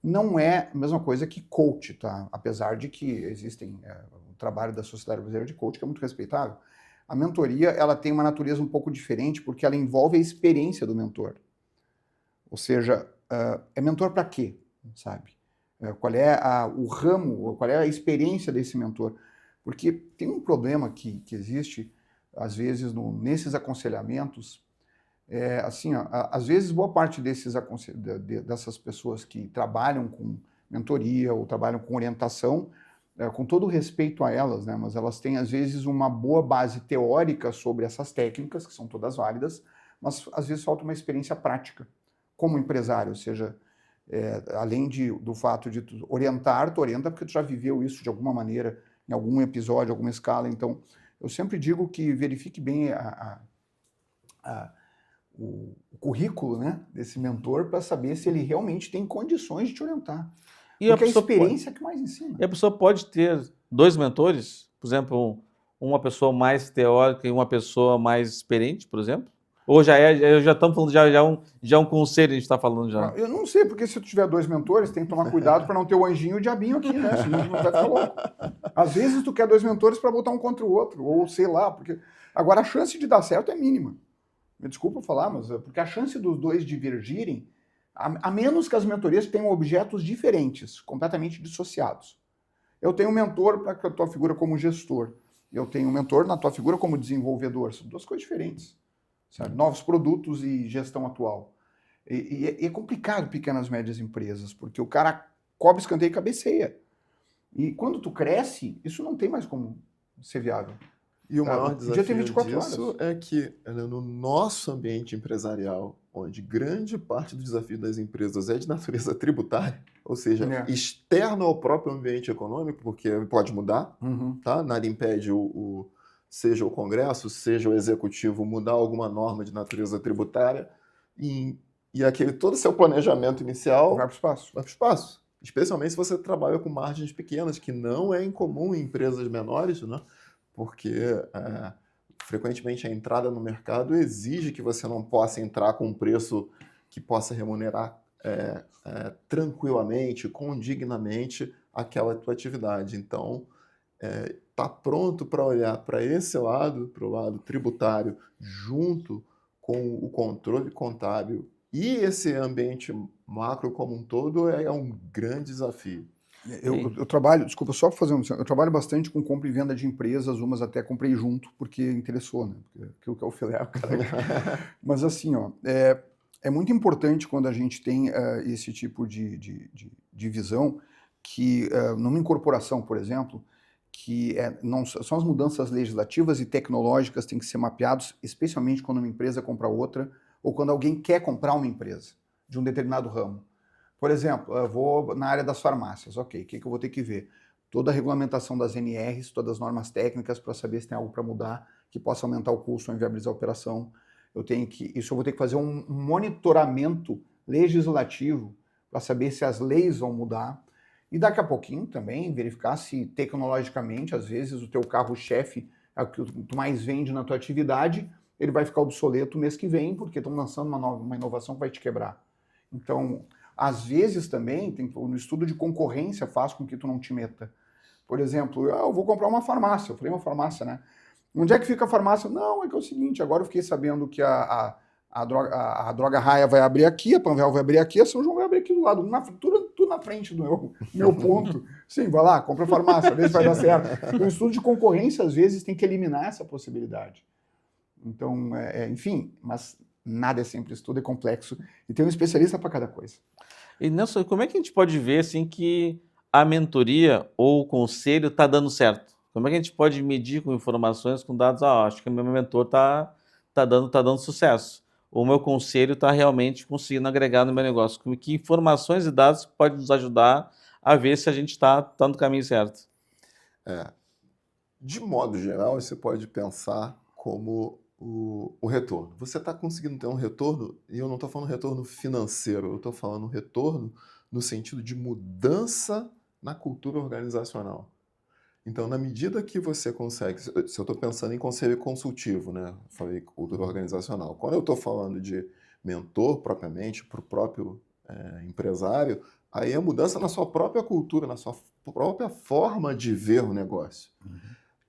Não é a mesma coisa que coach, tá? Apesar de que existem o trabalho da Sociedade Brasileira de Coach, que é muito respeitável. A mentoria, ela tem uma natureza um pouco diferente, porque ela envolve a experiência do mentor. Ou seja, é mentor para quê, sabe? Qual é o ramo, qual é a experiência desse mentor? Porque tem um problema que existe, às vezes, nesses aconselhamentos. Assim, às vezes, boa parte dessas pessoas que trabalham com mentoria ou trabalham com orientação, com todo respeito a elas, né, mas elas têm, às vezes, uma boa base teórica sobre essas técnicas, que são todas válidas, mas, às vezes, falta uma experiência prática como empresário, ou seja, além do fato de tu orientar, tu orienta porque tu já viveu isso de alguma maneira, em algum episódio, alguma escala. Então, eu sempre digo que verifique bem o currículo, né, desse mentor para saber se ele realmente tem condições de te orientar. Porque a experiência é que mais ensina. E a pessoa pode ter dois mentores? Por exemplo, uma pessoa mais teórica e uma pessoa mais experiente, por exemplo? Ou já estamos falando já um conselho, a gente está falando já? Eu não sei, porque se tu tiver dois mentores, tem que tomar cuidado para não ter o anjinho e o diabinho aqui, né? Senão tu vai ficar louco. Às vezes tu quer dois mentores para botar um contra o outro, ou sei lá, porque... Agora a chance de dar certo é mínima. Me desculpa falar, mas porque a chance dos dois divergirem, a menos que as mentorias tenham objetos diferentes, completamente dissociados. Eu tenho um mentor para a tua figura como gestor. Eu tenho um mentor na tua figura como desenvolvedor. São duas coisas diferentes. Sabe? Novos produtos e gestão atual. E é complicado pequenas e médias empresas, porque o cara cobre escanteio e cabeceia. E quando tu cresce, isso não tem mais como ser viável. E o maior O dia tem desafio 24 disso horas. é que no nosso ambiente empresarial, onde grande parte do desafio das empresas é de natureza tributária, ou seja, É. externo ao próprio ambiente econômico, porque pode mudar, Uhum. tá? Nada impede seja o Congresso, seja o Executivo mudar alguma norma de natureza tributária e todo o seu planejamento inicial Vai para o espaço. vai para o espaço. Especialmente se você trabalha com margens pequenas, que não é incomum em empresas menores, né? Porque frequentemente a entrada no mercado exige que você não possa entrar com um preço que possa remunerar tranquilamente, condignamente aquela tua atividade. Então, tá pronto para olhar para esse lado, para o lado tributário, junto com o controle contábil e esse ambiente macro como um todo é um grande desafio. Eu trabalho, desculpa, só para fazer eu trabalho bastante com compra e venda de empresas, umas até comprei junto, porque interessou, né? Porque aquilo que é o filé, o cara. Mas assim, ó, é muito importante quando a gente tem esse tipo de visão, que numa incorporação, por exemplo, que não são as mudanças legislativas e tecnológicas têm que ser mapeados, especialmente quando uma empresa compra outra, ou quando alguém quer comprar uma empresa de um determinado ramo. Por exemplo, eu vou na área das farmácias, ok, o que eu vou ter que ver? Toda a regulamentação das NRs, todas as normas técnicas para saber se tem algo para mudar, que possa aumentar o custo ou inviabilizar a operação. Eu vou ter que fazer um monitoramento legislativo para saber se as leis vão mudar. E daqui a pouquinho também verificar se tecnologicamente, às vezes, o teu carro-chefe é o que tu mais vende na tua atividade, ele vai ficar obsoleto mês que vem, porque estão lançando uma inovação que vai te quebrar. Então, às vezes também, no estudo de concorrência faz com que tu não te meta. Por exemplo, eu vou comprar uma farmácia. Eu falei uma farmácia, né? Onde é que fica a farmácia? Não, é que é o seguinte, agora eu fiquei sabendo que a Droga Raia vai abrir aqui, a Panvel vai abrir aqui, a São João vai abrir aqui do lado, tudo na frente do meu ponto. Sim, vai lá, compra a farmácia, vê se vai dar certo. Então, o estudo de concorrência, às vezes, tem que eliminar essa possibilidade. Então, enfim, mas nada é simples, tudo é complexo e tem um especialista para cada coisa. E Nelson, como é que a gente pode ver assim que a mentoria ou o conselho está dando certo? Como é que a gente pode medir com informações, com dados? Acho que o meu mentor está dando sucesso. O meu conselho está realmente conseguindo agregar no meu negócio. Que informações e dados podem nos ajudar a ver se a gente está no caminho certo? De modo geral, você pode pensar como o retorno. Você está conseguindo ter um retorno, e eu não estou falando retorno financeiro, eu estou falando retorno no sentido de mudança na cultura organizacional. Então, na medida que você consegue, se eu estou pensando em conselho consultivo, né? Falei cultura organizacional. Quando eu estou falando de mentor propriamente, para o próprio empresário, aí é mudança na sua própria cultura, na sua própria forma de ver o negócio.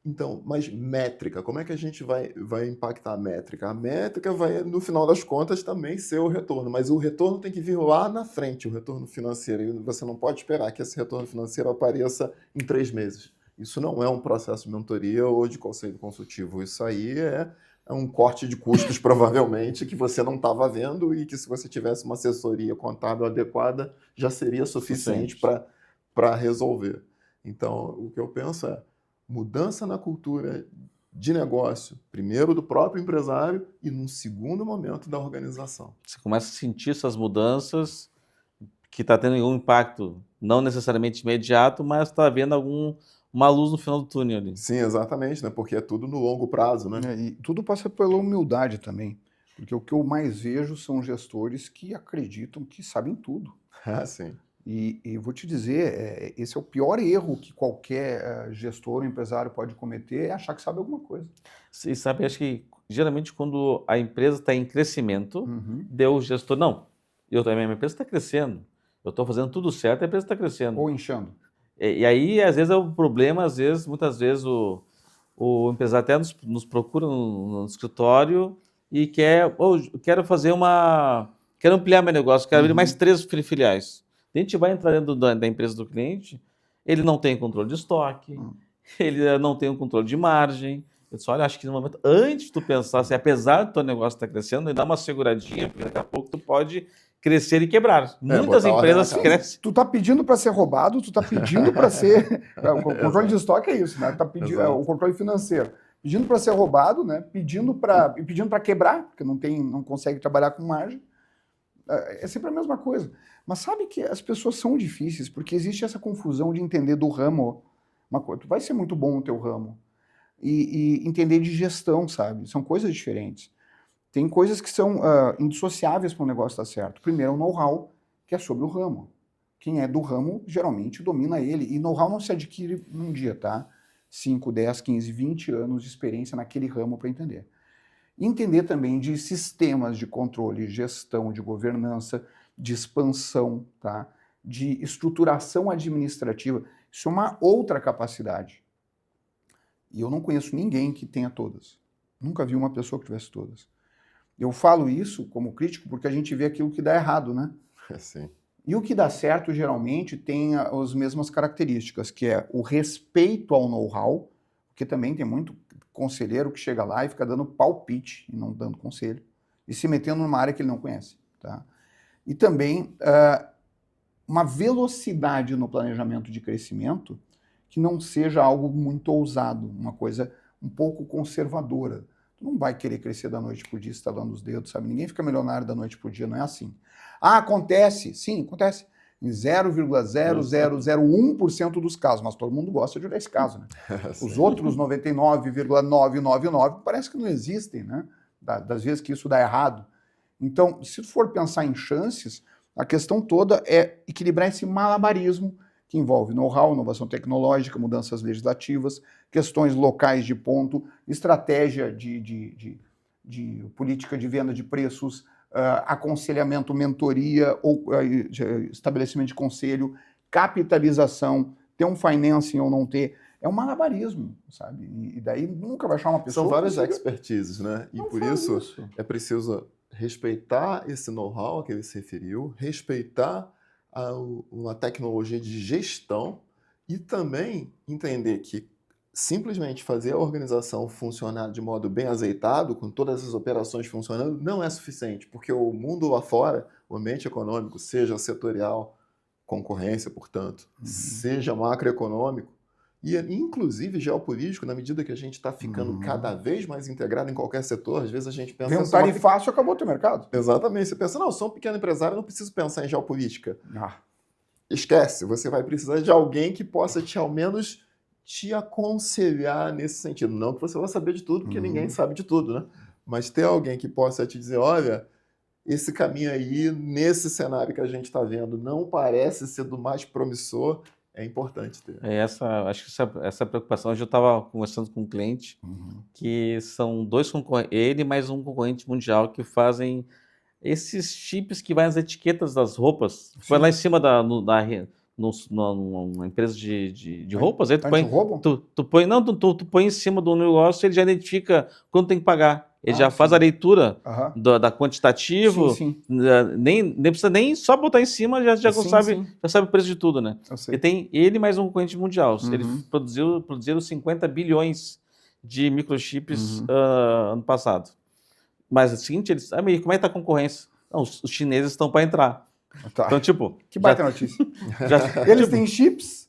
Então, mas métrica, como é que a gente vai impactar a métrica? A métrica vai, no final das contas, também ser o retorno, mas o retorno tem que vir lá na frente, o retorno financeiro. E você não pode esperar que esse retorno financeiro apareça em 3 meses. Isso não é um processo de mentoria ou de conselho consultivo. Isso aí é um corte de custos, provavelmente, que você não estava vendo e que, se você tivesse uma assessoria contábil adequada, já seria suficiente para resolver. Então, o que eu penso é mudança na cultura de negócio, primeiro do próprio empresário e, num segundo momento, da organização. Você começa a sentir essas mudanças que está tendo um impacto não necessariamente imediato, mas está havendo uma luz no final do túnel ali. Sim, exatamente, né? Porque é tudo no longo prazo, né? E tudo passa pela humildade também, porque o que eu mais vejo são gestores que acreditam que sabem tudo. Sim. E vou te dizer, esse é o pior erro que qualquer gestor ou empresário pode cometer, é achar que sabe alguma coisa. E sabe, acho que geralmente quando a empresa está em crescimento, deu o gestor, não, minha empresa está crescendo, eu estou fazendo tudo certo, a empresa está crescendo. Ou inchando. E aí, às vezes, é o problema, muitas vezes o empresário até nos procura no escritório e quero ampliar meu negócio, quero abrir mais 3 filiais. A gente vai entrar dentro da empresa do cliente ele não tem controle de estoque, ele não tem um controle de margem. Eu disse, olha, acho que no momento, antes de tu pensar, assim, apesar do teu negócio estar crescendo, dá uma seguradinha, porque daqui a pouco tu pode crescer e quebrar. Muitas botar ordem na empresas casa. crescem. Tu tá pedindo para ser roubado, tu tá pedindo para ser... O controle de estoque é isso, né? Tá pedindo, Exato. o controle financeiro. Pedindo para ser roubado, né? Pedindo para quebrar, porque não consegue trabalhar com margem. É sempre a mesma coisa. Mas sabe que as pessoas são difíceis, porque existe essa confusão de entender do ramo. Uma coisa, tu vai ser muito bom no teu ramo. E entender de gestão, sabe? São coisas diferentes. Tem coisas que são indissociáveis para o negócio dar certo. Primeiro é o know-how, que é sobre o ramo. Quem é do ramo, geralmente, domina ele. E know-how não se adquire num dia, tá? 5, 10, 15, 20 anos de experiência naquele ramo para entender. Entender também de sistemas de controle, gestão, de governança, de expansão, tá? De estruturação administrativa. Isso é uma outra capacidade. E eu não conheço ninguém que tenha todas. Nunca vi uma pessoa que tivesse todas. Eu falo isso como crítico porque a gente vê aquilo que dá errado, né? Sim. E o que dá certo, geralmente, tem as mesmas características, que é o respeito ao know-how, porque também tem muito conselheiro que chega lá e fica dando palpite e não dando conselho, e se metendo numa área que ele não conhece, tá? E também uma velocidade no planejamento de crescimento que não seja algo muito ousado, uma coisa um pouco conservadora. Tu não vai querer crescer da noite pro dia estalando os dedos, sabe? Ninguém fica milionário da noite pro dia, não é assim. Ah, acontece? Sim, acontece. Em 0,0001% dos casos, mas todo mundo gosta de olhar esse caso, né? Os outros 99,999 parece que não existem, né? Das vezes que isso dá errado. Então, se tu for pensar em chances, a questão toda é equilibrar esse malabarismo que envolve know-how, inovação tecnológica, mudanças legislativas, questões locais de ponto, estratégia de política de venda de preços, aconselhamento, mentoria, ou estabelecimento de conselho, capitalização, ter um financing ou não ter. É um malabarismo, sabe? E daí nunca vai achar uma pessoa... São várias que expertises, né? E não por faz isso é preciso respeitar esse know-how a que ele se referiu, respeitar uma tecnologia de gestão e também entender que simplesmente fazer a organização funcionar de modo bem azeitado, com todas as operações funcionando, não é suficiente, porque o mundo lá fora, o ambiente econômico, seja setorial, concorrência, portanto, seja macroeconômico, e inclusive geopolítico, na medida que a gente está ficando cada vez mais integrado em qualquer setor, às vezes a gente pensa... Vem um tarifaço e acabou o teu mercado. Exatamente, você pensa, não, eu sou um pequeno empresário, eu não preciso pensar em geopolítica. Ah. Esquece, você vai precisar de alguém que possa ao menos te aconselhar nesse sentido. Não que você vai saber de tudo, porque ninguém sabe de tudo, né? Mas ter alguém que possa te dizer, olha, esse caminho aí, nesse cenário que a gente está vendo, não parece ser do mais promissor, é importante ter. Acho que essa preocupação, hoje eu estava conversando com um cliente, que são dois concorrentes, ele mais um concorrente mundial que fazem esses chips que vai nas etiquetas das roupas. Foi lá em cima numa empresa de roupas, aí tu põe, Anti-roubo? tu põe em cima do negócio, ele já identifica quanto tem que pagar. Ele já faz a leitura Aham. da quantitativo, Sim. nem precisa nem só botar em cima, já Sim, sabe, sim. já sabe o preço de tudo, né? Eu sei. E tem ele mais um concorrente mundial. Ele produziram 50 bilhões de microchips ano passado. Mas é o seguinte, eles, amigo, como é que tá a concorrência? Não, os chineses estão para entrar. Tá. Então, tipo, Que baita notícia. Eles têm chips,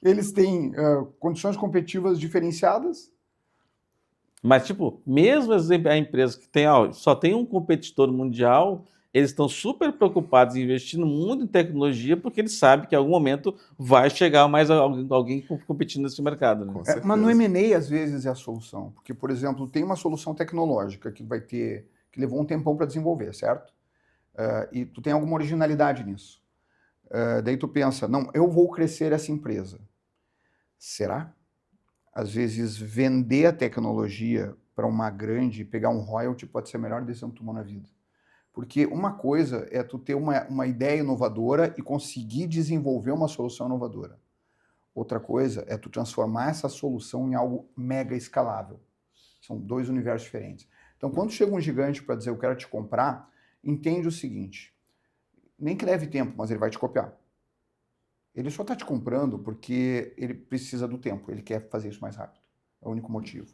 eles têm condições competitivas diferenciadas. Mas, tipo, mesmo a empresa que tem, só tem um competidor mundial, eles estão super preocupados em investir muito em tecnologia, porque eles sabem que em algum momento vai chegar mais alguém competindo nesse mercado. Né? Com certeza. Mas no M&A, às vezes, é a solução. Porque, por exemplo, tem uma solução tecnológica que levou um tempão para desenvolver, certo? E tu tem alguma originalidade nisso. Daí tu pensa, não, eu vou crescer essa empresa. Será? Às vezes, vender a tecnologia para uma grande, pegar um royalty pode ser a melhor decisão que tu tomou na vida. Porque uma coisa é tu ter uma ideia inovadora e conseguir desenvolver uma solução inovadora. Outra coisa é tu transformar essa solução em algo mega escalável. São dois universos diferentes. Então, quando chega um gigante para dizer eu quero te comprar, entende o seguinte, nem que leve tempo, mas ele vai te copiar. Ele só está te comprando porque ele precisa do tempo, ele quer fazer isso mais rápido. É o único motivo.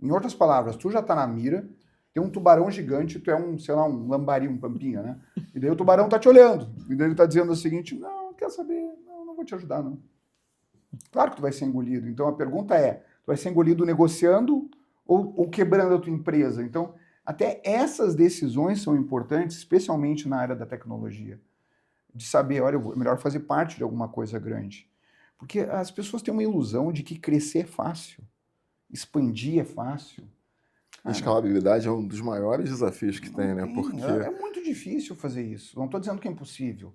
Em outras palavras, tu já está na mira, tem um tubarão gigante, tu é um, sei lá, um lambari, um pampinha, né? E daí o tubarão tá te olhando. E daí ele tá dizendo o seguinte, não, quer saber, não vou te ajudar, não. Claro que tu vai ser engolido. Então a pergunta é, tu vai ser engolido negociando ou quebrando a tua empresa? Então, até essas decisões são importantes, especialmente na área da tecnologia. De saber, olha, é melhor fazer parte de alguma coisa grande. Porque as pessoas têm uma ilusão de que crescer é fácil, expandir é fácil. Escalabilidade é um dos maiores desafios que tem, né? Porque É muito difícil fazer isso. Não estou dizendo que é impossível.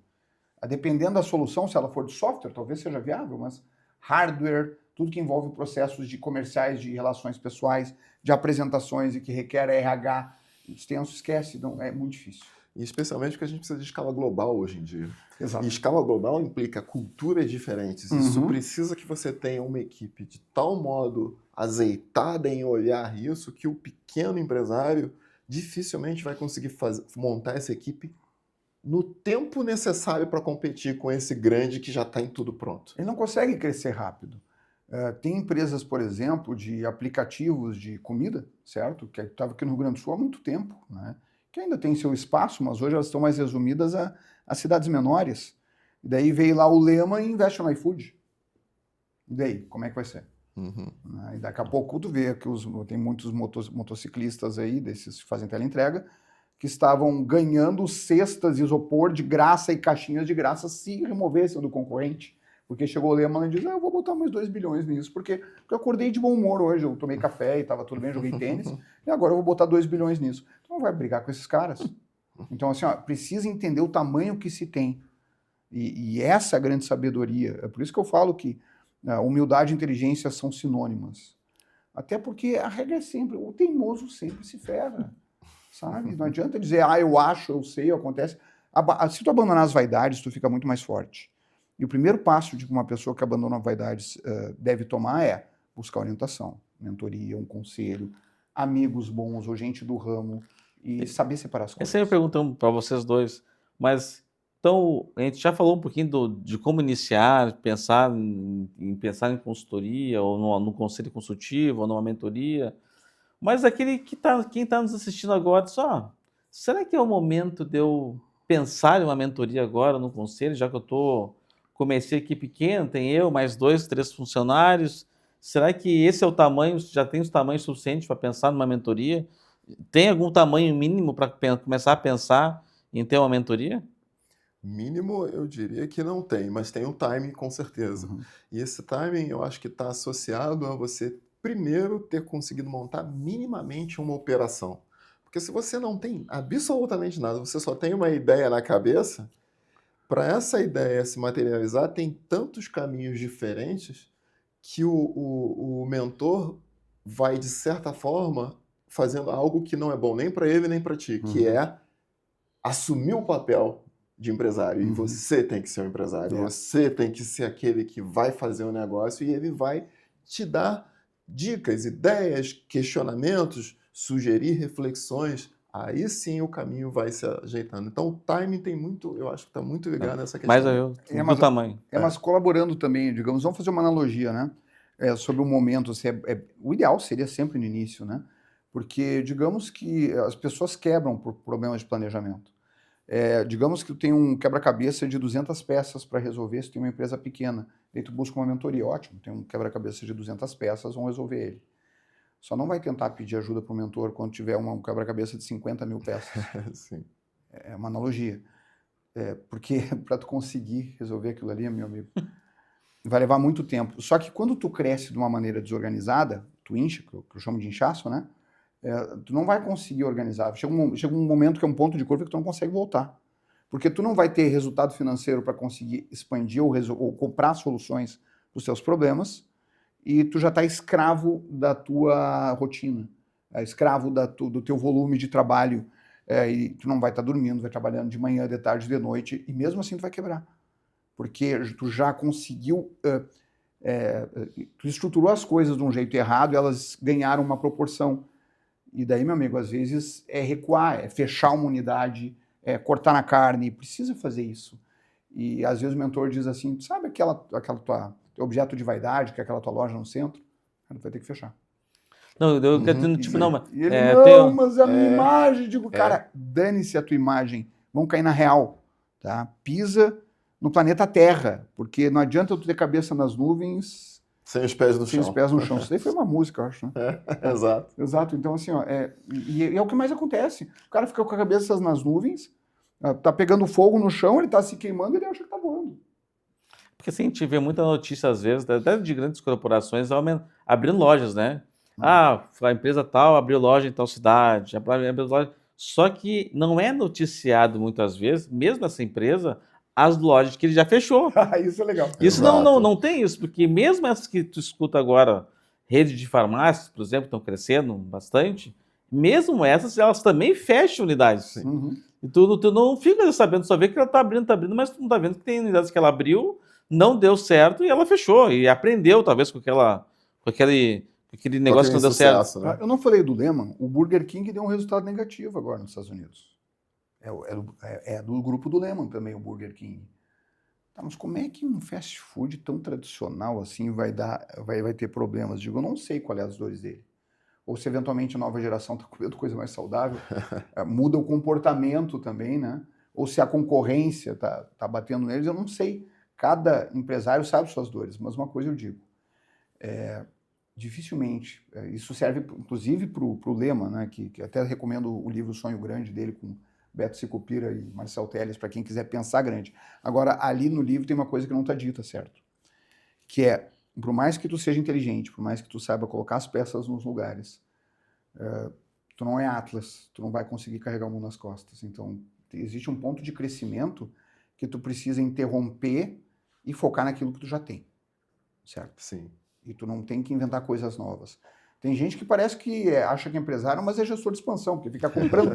Dependendo da solução, se ela for de software, talvez seja viável, mas hardware, tudo que envolve processos de comerciais, de relações pessoais, de apresentações e que requer RH extenso, esquece, não, é muito difícil. E especialmente porque a gente precisa de escala global hoje em dia. Exato. E escala global implica culturas diferentes. Isso precisa que você tenha uma equipe de tal modo azeitada em olhar isso que o pequeno empresário dificilmente vai conseguir montar essa equipe no tempo necessário para competir com esse grande que já está em tudo pronto. Ele não consegue crescer rápido. Tem empresas, por exemplo, de aplicativos de comida, certo? Que estava aqui no Rio Grande do Sul há muito tempo, né? Que ainda tem seu espaço, mas hoje elas estão mais resumidas a cidades menores. E daí veio lá o Lema e investe no iFood. E daí, como é que vai ser? E daqui a pouco tu vê que tem muitos motociclistas aí, desses que fazem teleentrega, que estavam ganhando cestas de isopor de graça e caixinhas de graça se removessem do concorrente. Porque chegou o Lehman e disse, eu vou botar mais 2 bilhões nisso, porque eu acordei de bom humor hoje, eu tomei café e estava tudo bem, joguei tênis, e agora eu vou botar 2 bilhões nisso. Tu não vai brigar com esses caras. Então, assim, precisa entender o tamanho que se tem. E essa é a grande sabedoria. É por isso que eu falo que humildade e inteligência são sinônimas. Até porque a regra é sempre, o teimoso sempre se ferra. Sabe? Não adianta dizer, eu acho, eu sei, acontece. Se tu abandonar as vaidades, tu fica muito mais forte. E o primeiro passo de uma pessoa que abandona vaidades deve tomar é buscar orientação, mentoria, um conselho, amigos bons ou gente do ramo e saber separar as coisas. Essa é a minha pergunta para vocês dois. Mas, então, a gente já falou um pouquinho de como iniciar, pensar em consultoria, ou no conselho consultivo, ou numa mentoria. Mas quem está nos assistindo agora, será que é o momento de eu pensar em uma mentoria agora no conselho, já que comecei aqui pequeno, tem eu, mais 2, 3 funcionários, será que esse é o tamanho, já tem os tamanhos suficientes para pensar numa mentoria? Tem algum tamanho mínimo para começar a pensar em ter uma mentoria? Mínimo, eu diria que não tem, mas tem um timing com certeza. E esse timing eu acho que está associado a você primeiro ter conseguido montar minimamente uma operação. Porque se você não tem absolutamente nada, você só tem uma ideia na cabeça, para essa ideia se materializar, tem tantos caminhos diferentes que o mentor vai, de certa forma, fazendo algo que não é bom nem para ele nem para ti, que é assumir o papel de empresário. E você tem que ser o empresário, você tem que ser aquele que vai fazer o negócio e ele vai te dar dicas, ideias, questionamentos, sugerir reflexões. Aí sim o caminho vai se ajeitando. Então o timing tem muito, eu acho que está muito ligado nessa questão. Mas o tamanho. Mas colaborando também, digamos, vamos fazer uma analogia, né? Sobre o momento, o ideal seria sempre no início, né? Porque digamos que as pessoas quebram por problemas de planejamento. Digamos que tu tem um quebra-cabeça de 200 peças para resolver, se tem uma empresa pequena, aí tu busca uma mentoria, ótimo, tem um quebra-cabeça de 200 peças, vamos resolver ele. Só não vai tentar pedir ajuda para o mentor quando tiver um quebra-cabeça de 50 mil peças. Sim. É uma analogia. Porque para tu conseguir resolver aquilo ali, meu amigo, vai levar muito tempo. Só que quando tu cresce de uma maneira desorganizada, tu incha, que eu chamo de inchaço, né? Tu não vai conseguir organizar. Chega um momento que é um ponto de curva que tu não consegue voltar. Porque tu não vai ter resultado financeiro para conseguir expandir ou comprar soluções para os seus problemas, e tu já está escravo da tua rotina, escravo do teu volume de trabalho, e tu não vai estar dormindo, vai trabalhando de manhã, de tarde, de noite, e mesmo assim tu vai quebrar. Porque tu já conseguiu, tu estruturou as coisas de um jeito errado e elas ganharam uma proporção. E daí, meu amigo, às vezes é recuar, é fechar uma unidade, é cortar na carne, precisa fazer isso. E às vezes o mentor diz assim, sabe aquela tua teu objeto de vaidade, que é aquela tua loja no centro? Cara, vai ter que fechar. Não, eu Uhum, tipo, E, não, mas e ele, tem, não, mas a minha imagem. Digo, é. cara, dane-se a tua imagem. Vamos cair na real, tá? Pisa no planeta Terra, porque não adianta tu ter cabeça nas nuvens Sem os pés no sem os chão. pés no chão. Isso daí foi uma música, eu acho, né? Exato. Exato. Então, assim, ó, e é o que mais acontece. O cara fica com a cabeça nas nuvens, tá pegando fogo no chão, ele tá se queimando e ele acha que tá voando. porque assim, a gente vê muita notícia às vezes, até de grandes corporações abrindo lojas, né? Ah, a empresa tal abriu loja em tal cidade, abriu loja. Só que não é noticiado muitas vezes, mesmo essa empresa, as lojas que ele já fechou. Isso é legal. Isso Exato. não tem isso, porque mesmo essas que tu escuta agora, rede de farmácias, por exemplo, estão crescendo bastante, mesmo essas, elas também fecham unidades. Uhum. E tu não fica sabendo, só vê que ela tá abrindo, mas tu não tá vendo que tem unidades que ela abriu, não deu certo e ela fechou. E aprendeu, talvez, com aquele Com negócio que aquele não deu certo. sucesso, né? Eu não falei do Lehman, o Burger King deu um resultado negativo agora nos Estados Unidos. É do grupo do Lehman também, o Burger King. Tá, mas como é que um fast food tão tradicional assim vai ter problemas? Digo, eu não sei qual é as dores dele. Ou se eventualmente a nova geração está comendo coisa mais saudável, muda o comportamento também, né? Ou se a concorrência tá batendo neles, eu não sei. Cada empresário sabe suas dores, mas uma coisa eu digo, dificilmente, isso serve inclusive para o Lema, né? Que até recomendo o livro Sonho Grande dele com Beto Sicupira e Marcel Telles, para quem quiser pensar grande. Agora, ali no livro tem uma coisa que não está dita, certo? Que é, por mais que tu seja inteligente, por mais que tu saiba colocar as peças nos lugares, tu não é Atlas, tu não vai conseguir carregar o mundo nas costas. Então, existe um ponto de crescimento que tu precisa interromper e focar naquilo que tu já tem, certo? Sim. E tu não tem que inventar coisas novas. Tem gente que parece que acha que é empresário, mas é gestor de expansão, porque fica comprando,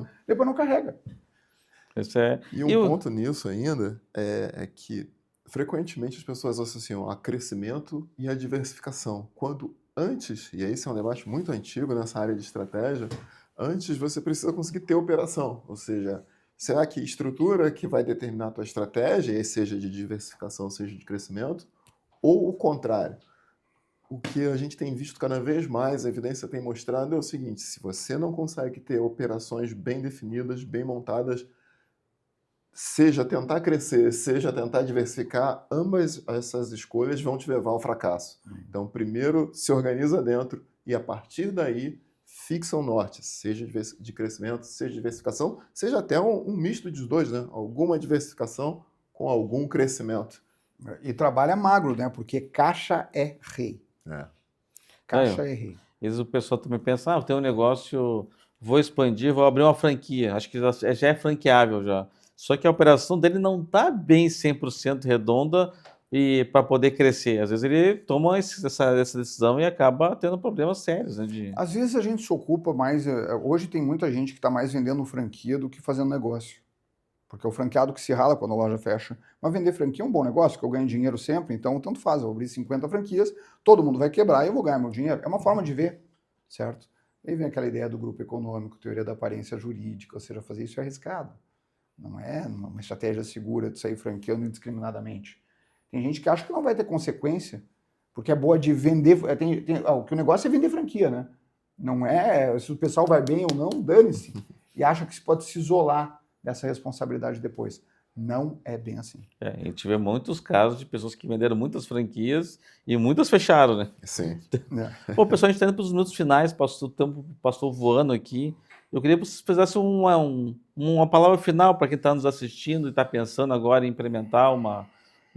Sim. depois não carrega. Isso é... E um ponto nisso ainda é que frequentemente as pessoas associam a crescimento e a diversificação. Quando antes, e esse é um debate muito antigo nessa área de estratégia, antes você precisa conseguir ter operação. Ou seja, será que estrutura que vai determinar a tua estratégia, seja de diversificação, seja de crescimento, ou o contrário? O que a gente tem visto cada vez mais, a evidência tem mostrado, é o seguinte: se você não consegue ter operações bem definidas, bem montadas, seja tentar crescer, seja tentar diversificar, ambas essas escolhas vão te levar ao fracasso. Então, primeiro se organiza dentro e, a partir daí, fixa o norte, seja de crescimento, seja de diversificação, seja até um misto dos dois, né? Alguma diversificação com algum crescimento. E trabalha magro, né? Porque caixa é rei. Caixa é rei. Às vezes o pessoal também pensa, eu tenho um negócio, vou expandir, vou abrir uma franquia. Acho que já é franqueável já. Só que a operação dele não está bem 100% redonda e para poder crescer. Às vezes ele toma essa decisão e acaba tendo problemas sérios, né? Às vezes a gente se ocupa mais. Hoje tem muita gente que está mais vendendo franquia do que fazendo negócio. Porque é o franqueado que se rala quando a loja fecha. Mas vender franquia é um bom negócio, que eu ganho dinheiro sempre, então tanto faz. Eu vou abrir 50 franquias, todo mundo vai quebrar e eu vou ganhar meu dinheiro. É uma forma de ver, certo? Aí vem aquela ideia do grupo econômico, teoria da aparência jurídica, ou seja, fazer isso é arriscado. Não é uma estratégia segura de sair franqueando indiscriminadamente. Tem gente que acha que não vai ter consequência, porque é boa de vender. Que o negócio é vender franquia, né? Não é se o pessoal vai bem ou não, dane-se. E acha que se pode se isolar dessa responsabilidade depois. Não é bem assim. A gente vê muitos casos de pessoas que venderam muitas franquias e muitas fecharam, né? Sim. Pô, pessoal, a gente está indo para os minutos finais, o tempo passou voando aqui. Eu queria que vocês fizessem uma palavra final para quem está nos assistindo e está pensando agora em implementar uma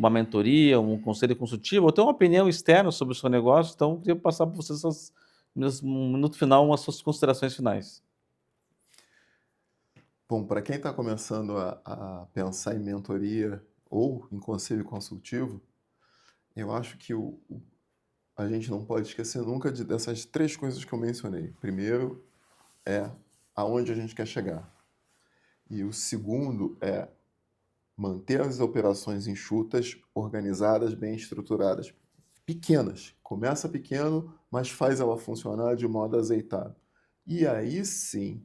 mentoria, um conselho consultivo, ou ter uma opinião externa sobre o seu negócio. Então, eu queria passar para vocês, um minuto final, as suas considerações finais. Bom, para quem está começando a pensar em mentoria ou em conselho consultivo, eu acho que a gente não pode esquecer nunca dessas três coisas que eu mencionei. Primeiro é aonde a gente quer chegar. E o segundo é manter as operações enxutas, organizadas, bem estruturadas. Pequenas. Começa pequeno, mas faz ela funcionar de modo azeitado. E aí sim,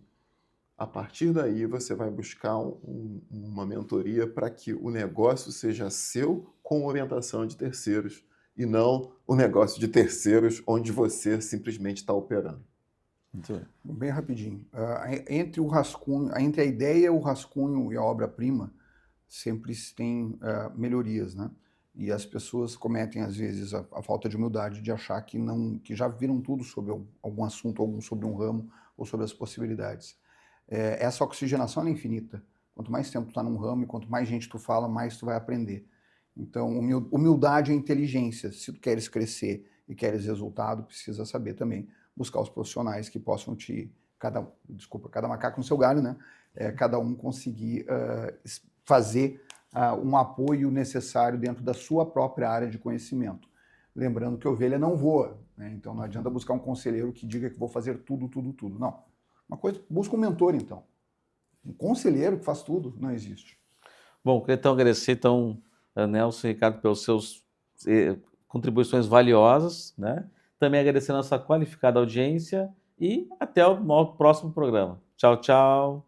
A partir daí, você vai buscar uma mentoria para que o negócio seja seu com orientação de terceiros e não o negócio de terceiros onde você simplesmente está operando. Muito bem. Bem rapidinho. Entre o rascunho, entre a ideia, o rascunho e a obra-prima, sempre se tem melhorias, né? E as pessoas cometem, às vezes, a falta de humildade de achar que não, que já viram tudo sobre algum assunto, sobre um ramo ou sobre as possibilidades. Essa oxigenação ela é infinita. Quanto mais tempo tu está num ramo e quanto mais gente tu fala, mais tu vai aprender. Então, humildade é inteligência. Se tu queres crescer e queres resultado, precisa saber também buscar os profissionais que possam cada macaco no seu galho, né? Cada um conseguir fazer um apoio necessário dentro da sua própria área de conhecimento. Lembrando que ovelha não voa, né? Então não adianta buscar um conselheiro que diga que vou fazer tudo. Não. Uma coisa, busca um mentor, então. Um conselheiro que faz tudo, não existe. Bom, queria então agradecer, então, a Nelson e Ricardo pelas suas contribuições valiosas, né? Também agradecer a nossa qualificada audiência e até o próximo programa. Tchau, tchau.